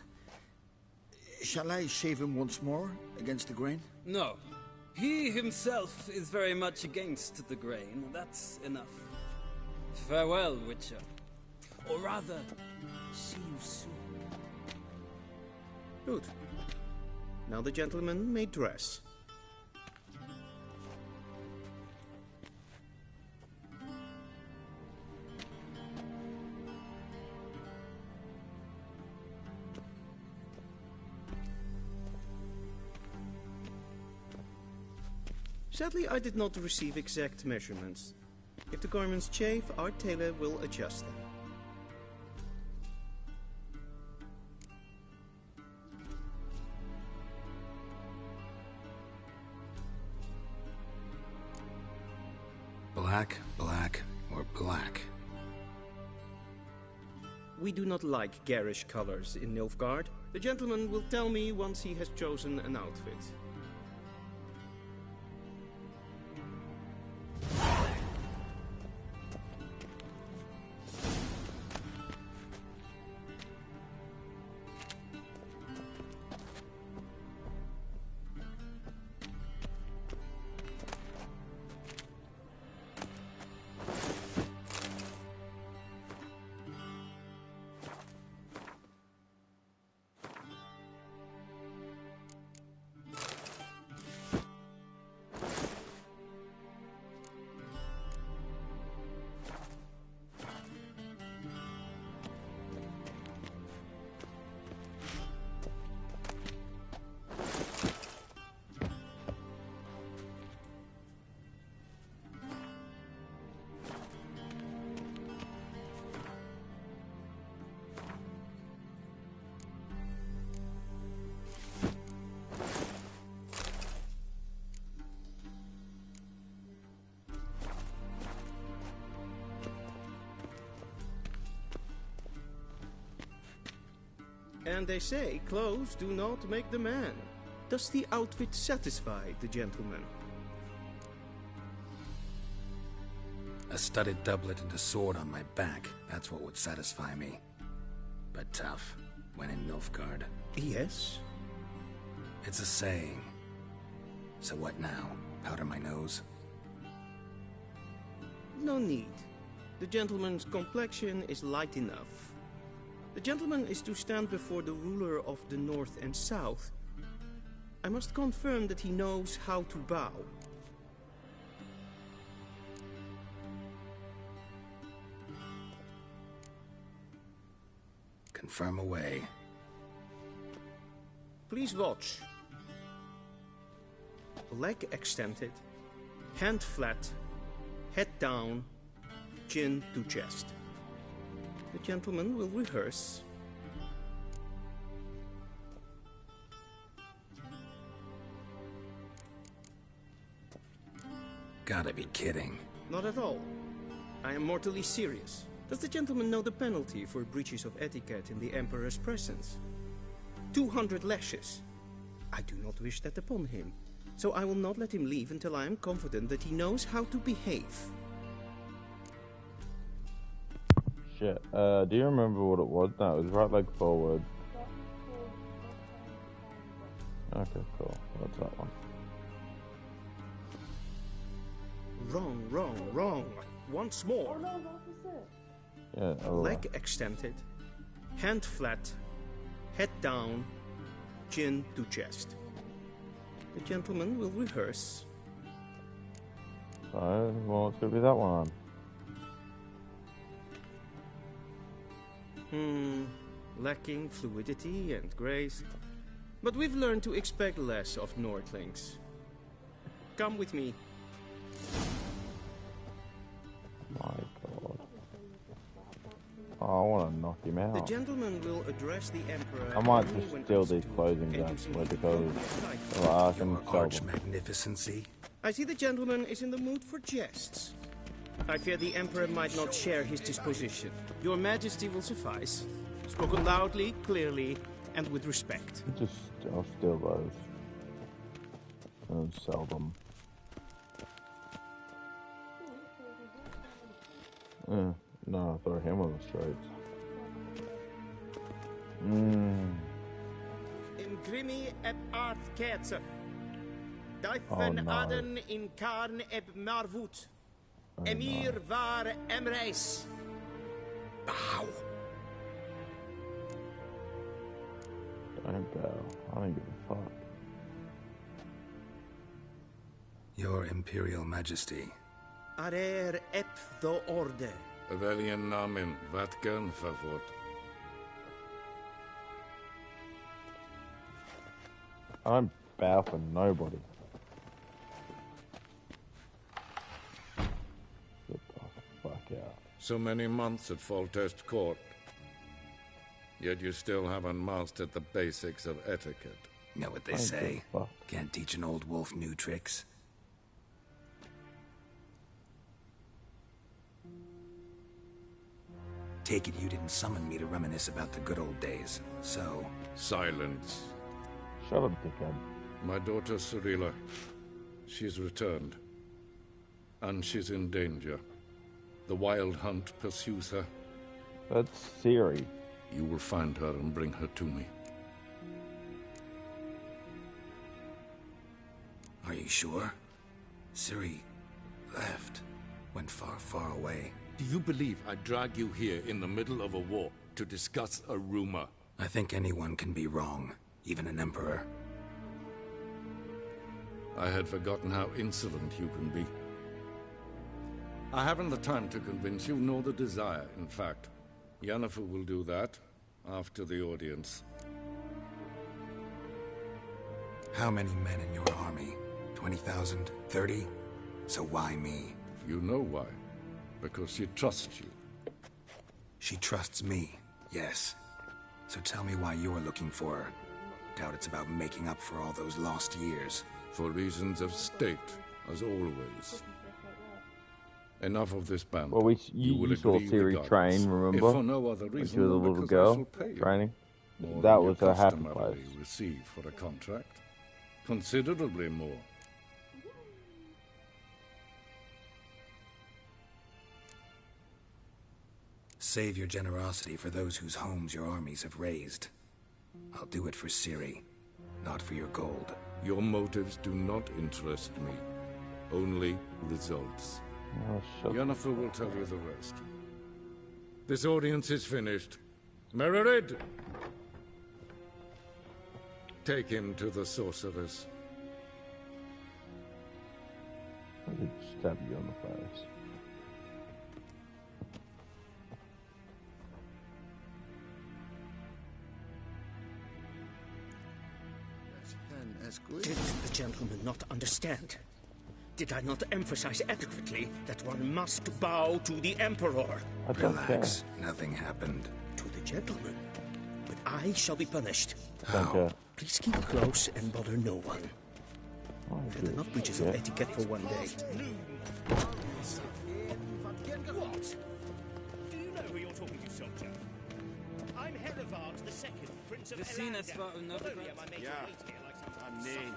Shall I shave him once more, against the grain? No. He himself is very much against the grain. That's enough. Farewell, Witcher. Or rather, see you soon. Good. Now the gentleman may dress. Sadly, I did not receive exact measurements. If the garments chafe, our tailor will adjust them. Black, black, or black? We do not like garish colors in Nilfgaard. The gentleman will tell me once he has chosen an outfit. And they say clothes do not make the man. Does the outfit satisfy the gentleman? A studded doublet and a sword on my back, that's what would satisfy me. But tough, when in Nilfgaard. Yes? It's a saying. So what now? Powder my nose? No need. The gentleman's complexion is light enough. The gentleman is to stand before the ruler of the North and South. I must confirm that he knows how to bow. Confirm away. Please watch. Leg extended, hand flat, head down, chin to chest. The gentleman will rehearse. Gotta be kidding. Not at all. I am mortally serious. Does the gentleman know the penalty for breaches of etiquette in the Emperor's presence? 200 lashes. I do not wish that upon him, so I will not let him leave until I am confident that he knows how to behave. Shit. Do you remember what it was? No, it was right leg forward. Okay, cool. That's that one. Wrong, wrong, wrong. once more. Yeah, Leg extended, hand flat, head down, chin to chest. The gentleman will rehearse. So, well, it's gonna be that one. Lacking fluidity and grace. But we've learned to expect less of Nordlings. Come with me. My God. Oh, I want to knock him The out. gentleman will address the Emperor. I might only just when steal asked these to, clothing and guns using because the I can Your sell arch them. magnificency. I see the gentleman is in the mood for jests. I fear the Emperor might not share his disposition. Your Majesty will suffice. Spoken loudly, clearly, and with respect. I'll steal those and sell them. No, throw him on the streets. In grimi eb art ketzer. Oh, Dijven no. aden in karn eb marvoet. Emir var emreis. Bow. Don't bow. I don't give a fuck. Your Imperial Majesty. Arer eb the orde. Weljen namen, wat kan favort? I don't bow for nobody. Get the fuck out. So many months at Foltest Court. Yet you still haven't mastered the basics of etiquette. Know what they I don't say? give a fuck. Can't teach an old wolf new tricks. Take it you didn't summon me to reminisce about the good old days, so... Silence. Shut up, dickhead. My daughter Cirilla. She's returned. And she's in danger. The Wild Hunt pursues her. That's Siri. You will find her and bring her to me. Are you sure? Ciri left. Went far, far away. Do you believe I drag you here in the middle of a war to discuss a rumor? I think anyone can be wrong, even an emperor. I had forgotten how insolent you can be. I haven't the time to convince you, nor the desire, in fact. Yennefer will do that after the audience. How many men in your army? 20,000? 30? So why me? You know why. Because she trusts you. She trusts me, yes. So tell me why you're looking for her. Doubt it's about making up for all those lost years. For reasons of state, as always. Enough of this banter. Well, You you saw agree Siri regardless. train, remember? If for no other When reason she was a than little because I girl shall pay you. training. More That than you was a happy customarily place. receive for a contract. Considerably more. Save your generosity for those whose homes your armies have razed. I'll do it for Ciri, not for your gold. Your motives do not interest me. Only results. Oh, Yennefer will tell you the rest. This audience is finished. Mererid! Take him to the sorceress. I could stab you on the face. Did the gentleman not understand? Did I not emphasize adequately that one must bow to the Emperor? Relax. Nothing happened. To the gentleman. But I shall be punished. How? Please keep close and bother no one. They're not breaches of etiquette for one day. What? Do you know who you're talking to, soldier? I'm Herivard II, Prince of Elandan. Not only am I making weight here like some nee.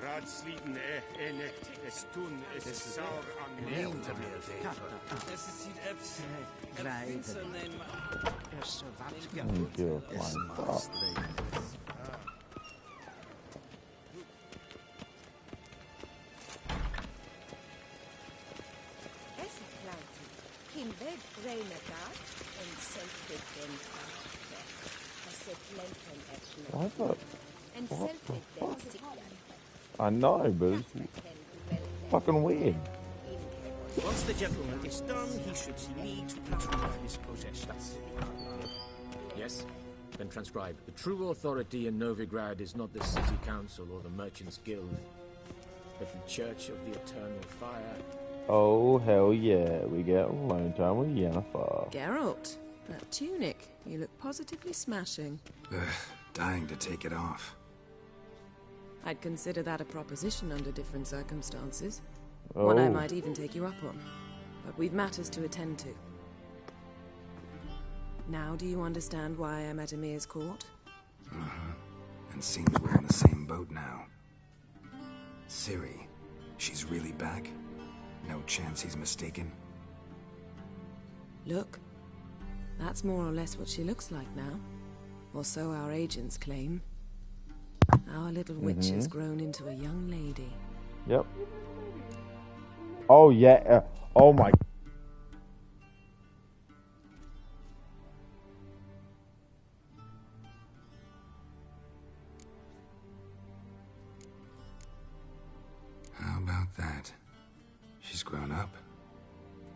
Raadsliden enecht es tun es saur an Es is hier efs. Thank you, flying fox. What the fuck? I know, but it's fucking weird. Once the gentleman is done, he should see me to retrieve his possessions. Yes? Then transcribe. The true authority in Novigrad is not the city council or the merchants' guild, but the Church of the Eternal Fire. Oh, hell yeah. We get alone time with Yennefer. Geralt, that tunic. You look positively smashing. Ugh, dying to take it off. I'd consider that a proposition under different circumstances. One I might even take you up on. But we've matters to attend to. Now do you understand why I'm at Emir's court? Uh-huh. And seems we're in the same boat now. Ciri, she's really back? No chance he's mistaken? Look, that's more or less what she looks like now. Or so our agents claim. Our little witch has grown into a young lady. Yep. Oh, yeah. Oh, my... How about that? She's grown up?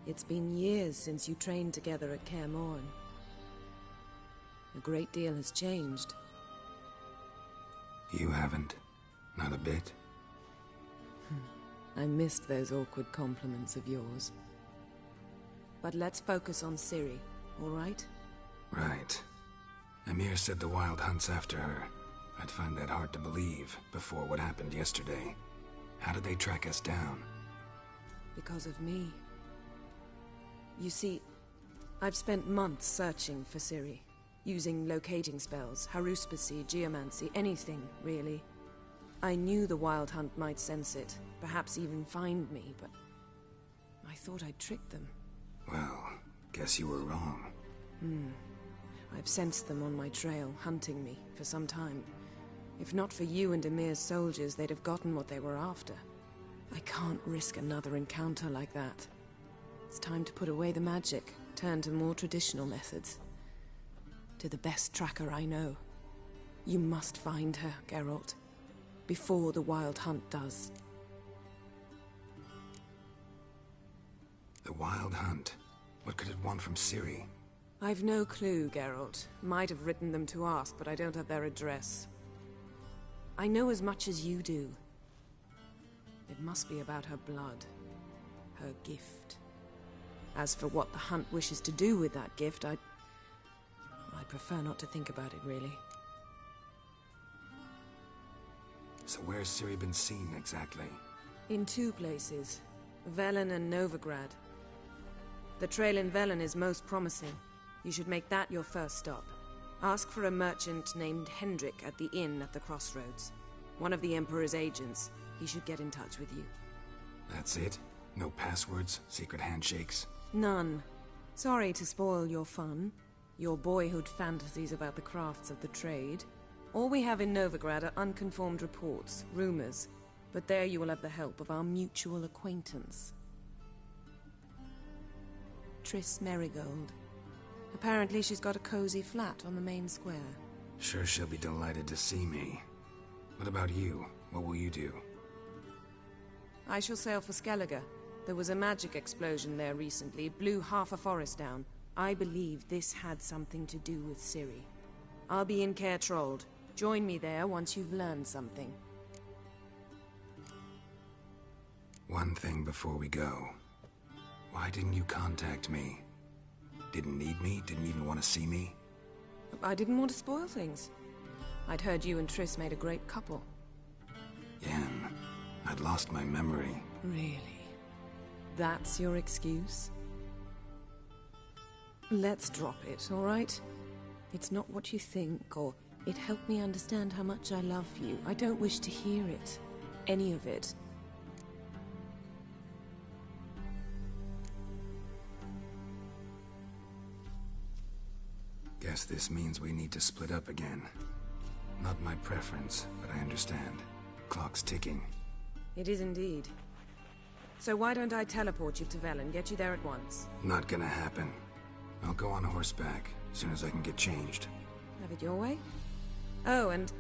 It's been years since you trained together at Kaer Morhen. A great deal has changed. You haven't? Not a bit? I missed those awkward compliments of yours. But let's focus on Ciri, all right? Right. Emir said the Wild Hunt's after her. I'd find that hard to believe before what happened yesterday. How did they track us down? Because of me. You see, I've spent months searching for Ciri, using locating spells, haruspicy, geomancy, anything, really. I knew the Wild Hunt might sense it, perhaps even find me, but I thought I'd tricked them. Well, guess you were wrong. I've sensed them on my trail, hunting me, for some time. If not for you and Emir's soldiers, they'd have gotten what they were after. I can't risk another encounter like that. It's time to put away the magic, turn to more traditional methods. To the best tracker I know. You must find her, Geralt. Before the Wild Hunt does. The Wild Hunt? What could it want from Ciri? I've no clue, Geralt. Might have written them to ask, but I don't have their address. I know as much as you do. It must be about her blood. Her gift. As for what the Hunt wishes to do with that gift, I'd prefer not to think about it, really. So where's Ciri been seen, exactly? In two places. Velen and Novigrad. The trail in Velen is most promising. You should make that your first stop. Ask for a merchant named Hendrik at the inn at the crossroads. One of the Emperor's agents. He should get in touch with you. That's it? No passwords? Secret handshakes? None. Sorry to spoil your fun. Your boyhood fantasies about the crafts of the trade. All we have in Novigrad are unconfirmed reports, rumors. But there you will have the help of our mutual acquaintance. Triss Merigold. Apparently she's got a cozy flat on the main square. Sure she'll be delighted to see me. What about you? What will you do? I shall sail for Skellige. There was a magic explosion there recently, blew half a forest down. I believe this had something to do with Ciri. I'll be in Caer Trolde. Join me there once you've learned something. One thing before we go. Why didn't you contact me? Didn't need me? Didn't even want to see me? I didn't want to spoil things. I'd heard you and Triss made a great couple. Yen, I'd lost my memory. Really? That's your excuse? Let's drop it, all right? It's not what you think, or it helped me understand how much I love you. I don't wish to hear it. Any of it. Guess this means we need to split up again. Not my preference, but I understand. Clock's ticking. It is indeed. So why don't I teleport you to Velen, get you there at once? Not gonna happen. I'll go on horseback as soon as I can get changed. Have it your way? Oh, and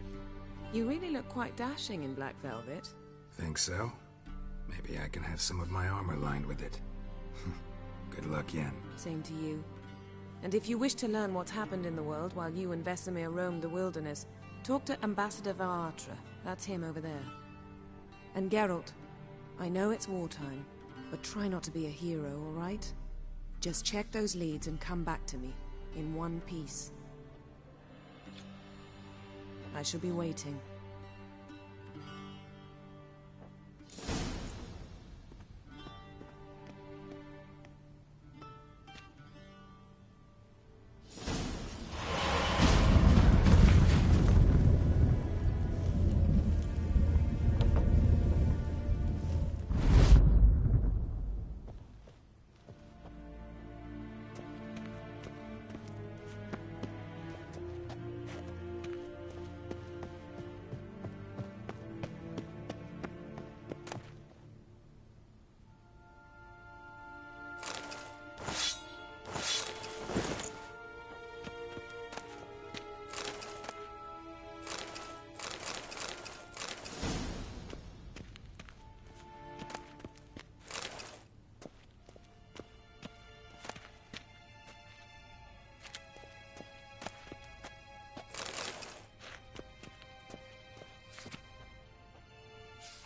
you really look quite dashing in black velvet. Think so? Maybe I can have some of my armor lined with it. Good luck, Yen. Same to you. And if you wish to learn what's happened in the world while you and Vesemir roamed the wilderness, talk to Ambassador Varatra. That's him over there. And Geralt, I know it's wartime, but try not to be a hero, all right? Just check those leads and come back to me, in one piece. I shall be waiting.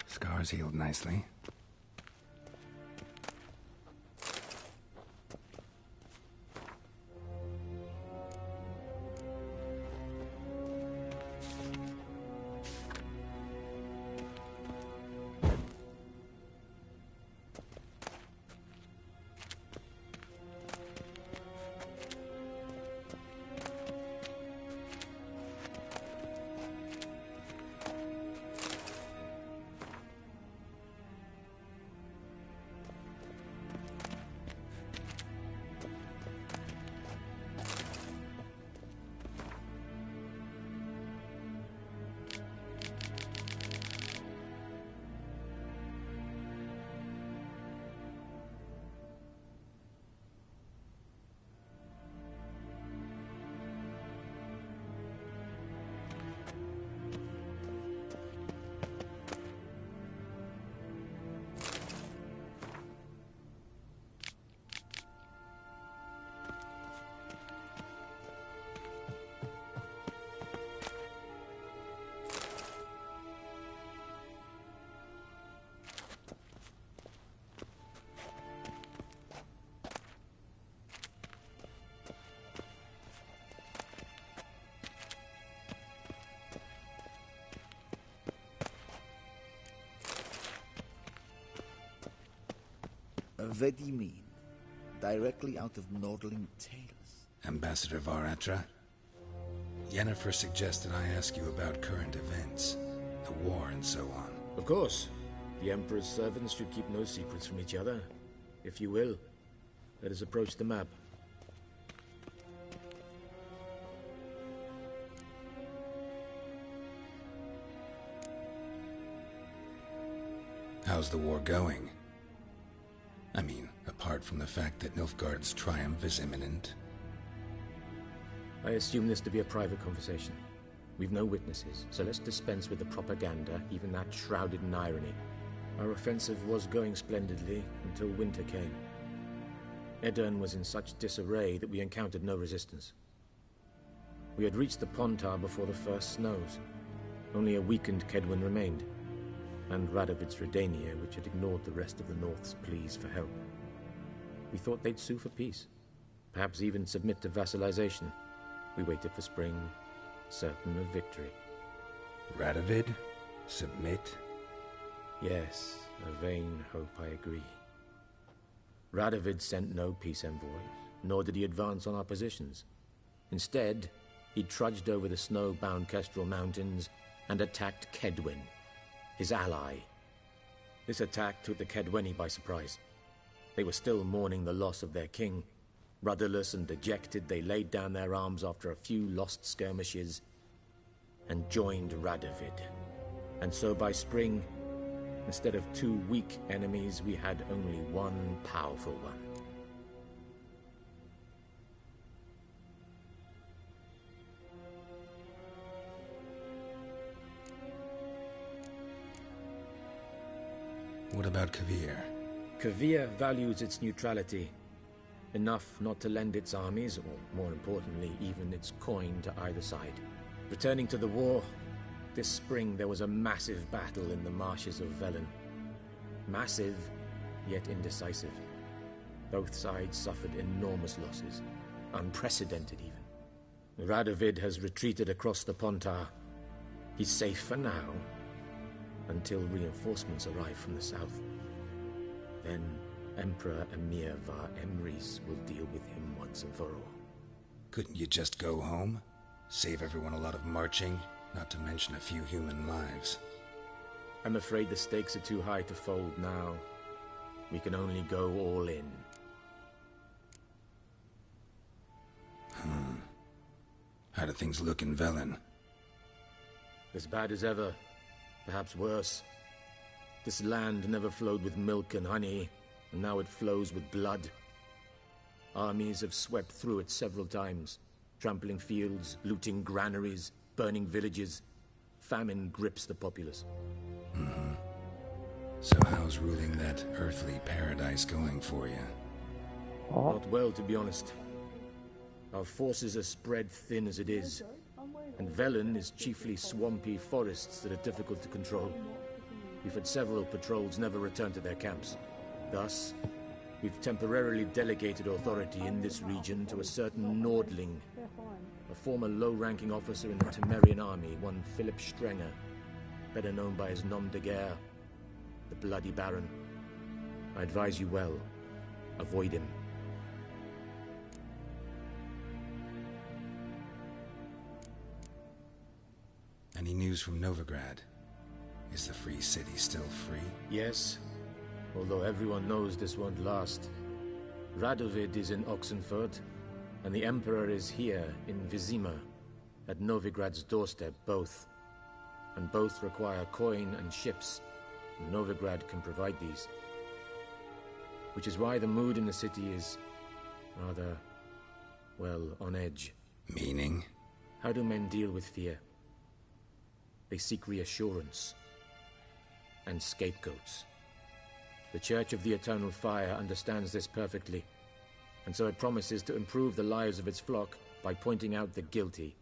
Scars healed nicely. What do you mean? Directly out of Nordling Tales? Ambassador Varatra, Yennefer suggested I ask you about current events, the war and so on. Of course. The Emperor's servants should keep no secrets from each other. If you will, let us approach the map. How's the war going? I mean, apart from the fact that Nilfgaard's triumph is imminent. I assume this to be a private conversation. We've no witnesses, so let's dispense with the propaganda, even that shrouded in irony. Our offensive was going splendidly until winter came. Edirn was in such disarray that we encountered no resistance. We had reached the Pontar before the first snows. Only a weakened Kedwen remained, and Radovid's Redania, which had ignored the rest of the North's pleas for help. We thought they'd sue for peace, perhaps even submit to vassalization. We waited for spring, certain of victory. Radovid? Submit? Yes, a vain hope, I agree. Radovid sent no peace envoys, nor did he advance on our positions. Instead, he trudged over the snow-bound Kestrel Mountains and attacked Kedwen, his ally. This attack took the Kedweni by surprise. They were still mourning the loss of their king. Rudderless and dejected, they laid down their arms after a few lost skirmishes and joined Radovid. And so by spring, instead of 2 weak enemies, we had only one powerful one. What about Kavir? Kavir values its neutrality, enough not to lend its armies, or more importantly, even its coin to either side. Returning to the war, this spring there was a massive battle in the marshes of Velen. Massive, yet indecisive. Both sides suffered enormous losses, unprecedented even. Radovid has retreated across the Pontar. He's safe for now, until reinforcements arrive from the south. Then Emperor Emir var Emrys will deal with him once and for all. Couldn't you just go home? Save everyone a lot of marching, not to mention a few human lives. I'm afraid the stakes are too high to fold now. We can only go all in. How do things look in Velen? As bad as ever, perhaps worse. This land never flowed with milk and honey, and now it flows with blood. Armies have swept through it several times, trampling fields, looting granaries, burning villages. Famine grips the populace. So how's ruling that earthly paradise going for you? Not well, to be honest. Our forces are spread thin as it is, and Velen is chiefly swampy forests that are difficult to control. We've had several patrols never return to their camps. Thus, we've temporarily delegated authority in this region to a certain Nordling, a former low-ranking officer in the Temerian army, one Philip Strenger, better known by his nom de guerre, the Bloody Baron. I advise you well. Avoid him. Any news from Novigrad? Is the Free City still free? Yes, although everyone knows this won't last. Radovid is in Oxenfurt, and the Emperor is here in Vizima, at Novigrad's doorstep, both. And both require coin and ships, and Novigrad can provide these. Which is why the mood in the city is rather, well, on edge. Meaning? How do men deal with fear? They seek reassurance and scapegoats. The Church of the Eternal Fire understands this perfectly, and so it promises to improve the lives of its flock by pointing out the guilty.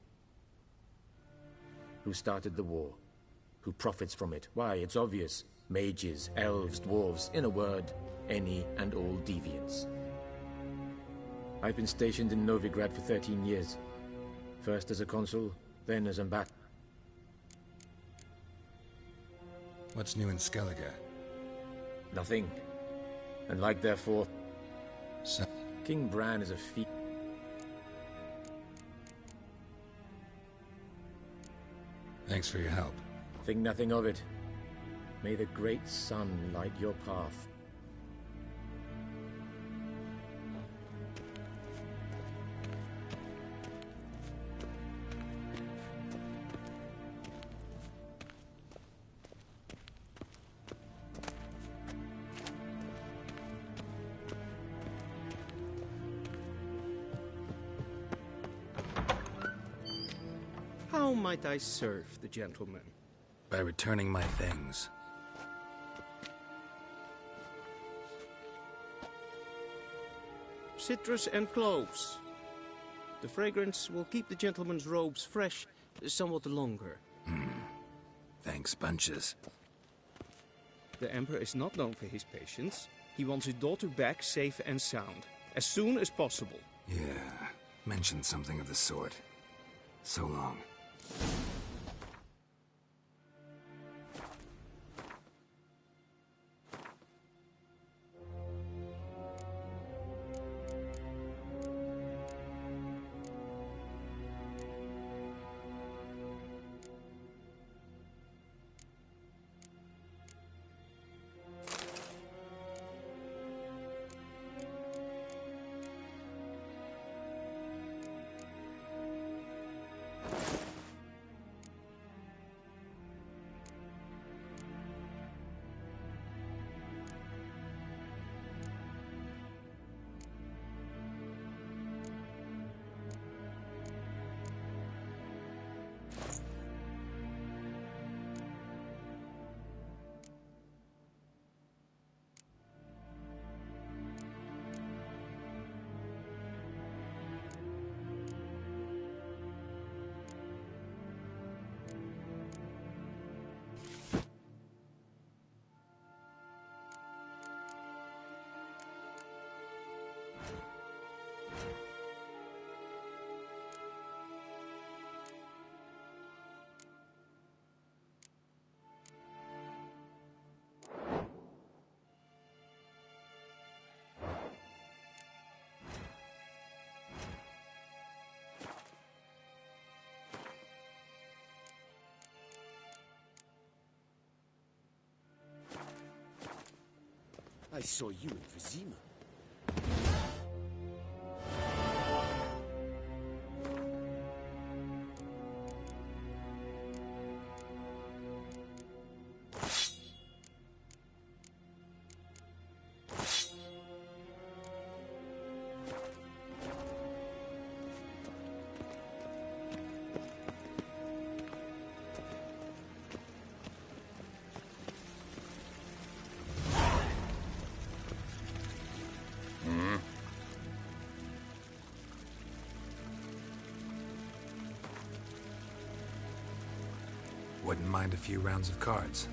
Who started the war? Who profits from it? Why, it's obvious. Mages, elves, dwarves, in a word, any and all deviants. I've been stationed in Novigrad for 13 years. First as a consul, then as ambassador. What's new in Skellige? Nothing. And like therefore, so King Bran is a feat. Thanks for your help. Think nothing of it. May the great sun light your path. How might I serve the gentleman? By returning my things. Citrus and cloves. The fragrance will keep the gentleman's robes fresh somewhat longer. Thanks, bunches. The Emperor is not known for his patience. He wants his daughter back safe and sound, as soon as possible. Yeah, mentioned something of the sort. So long. I saw you in Vizima. Wouldn't mind a few rounds of cards.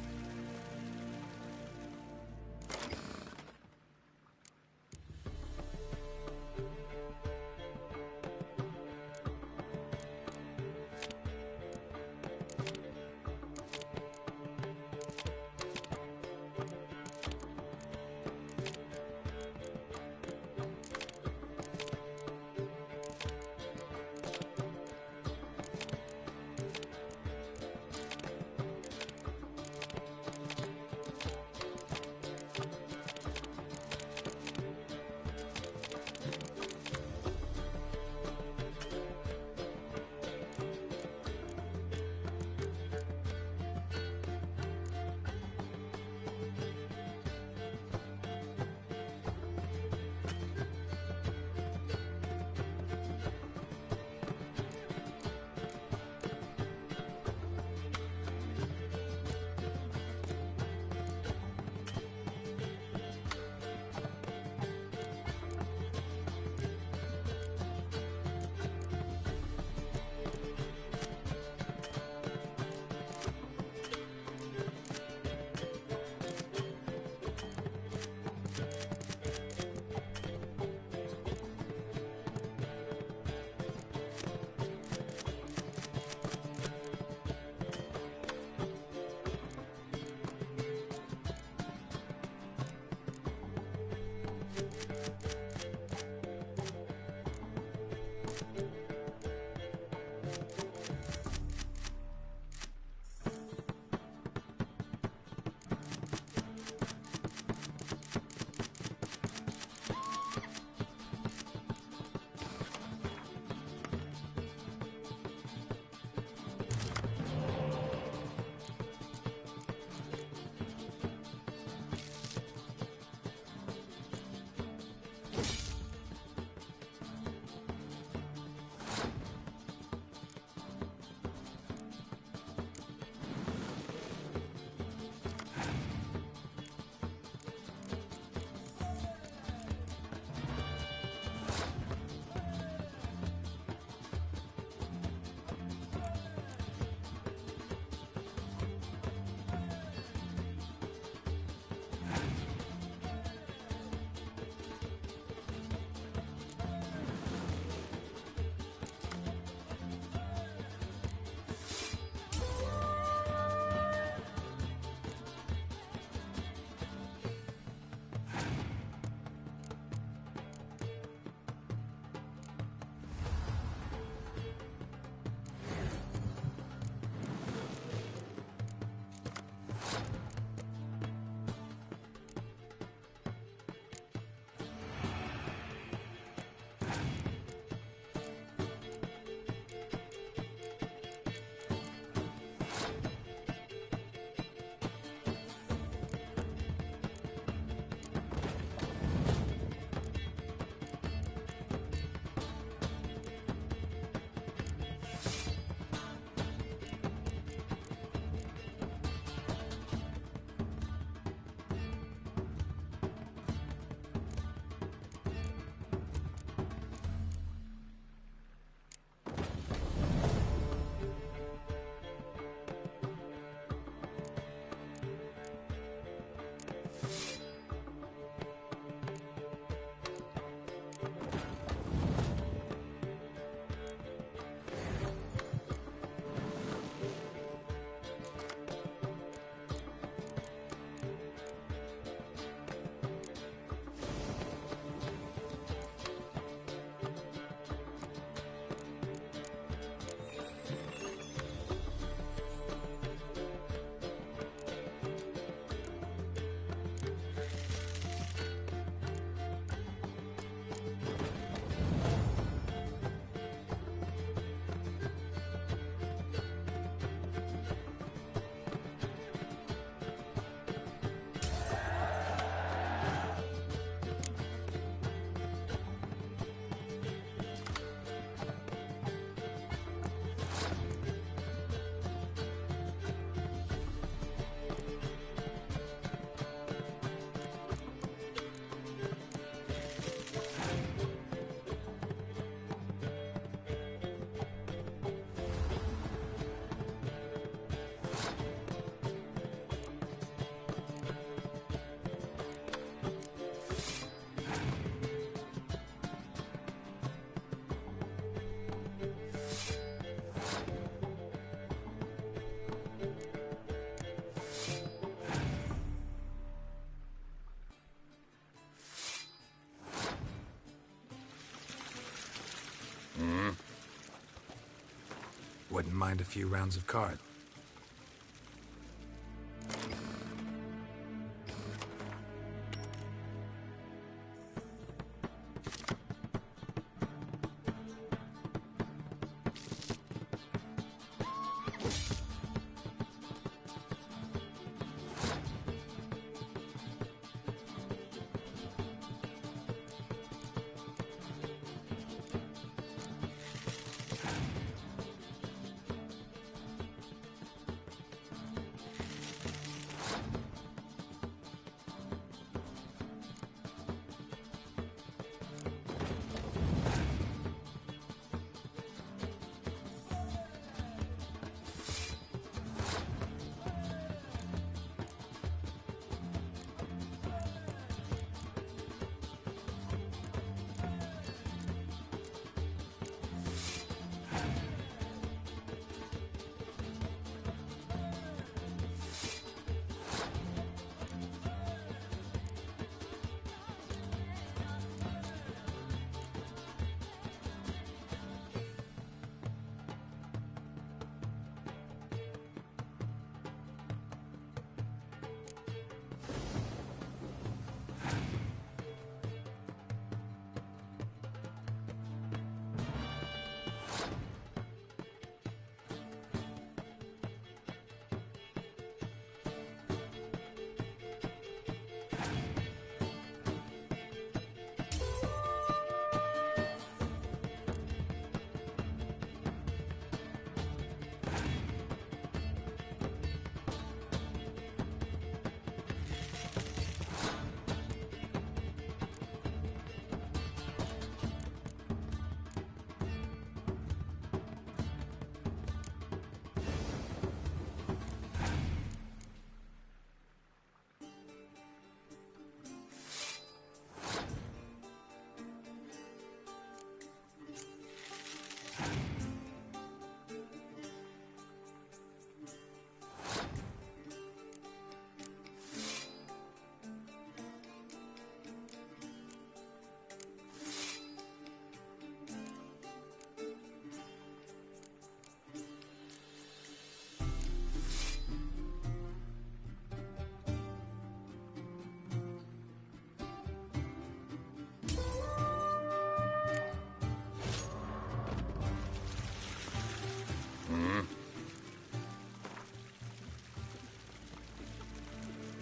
Wouldn't mind a few rounds of cards.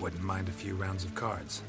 Wouldn't mind a few rounds of cards.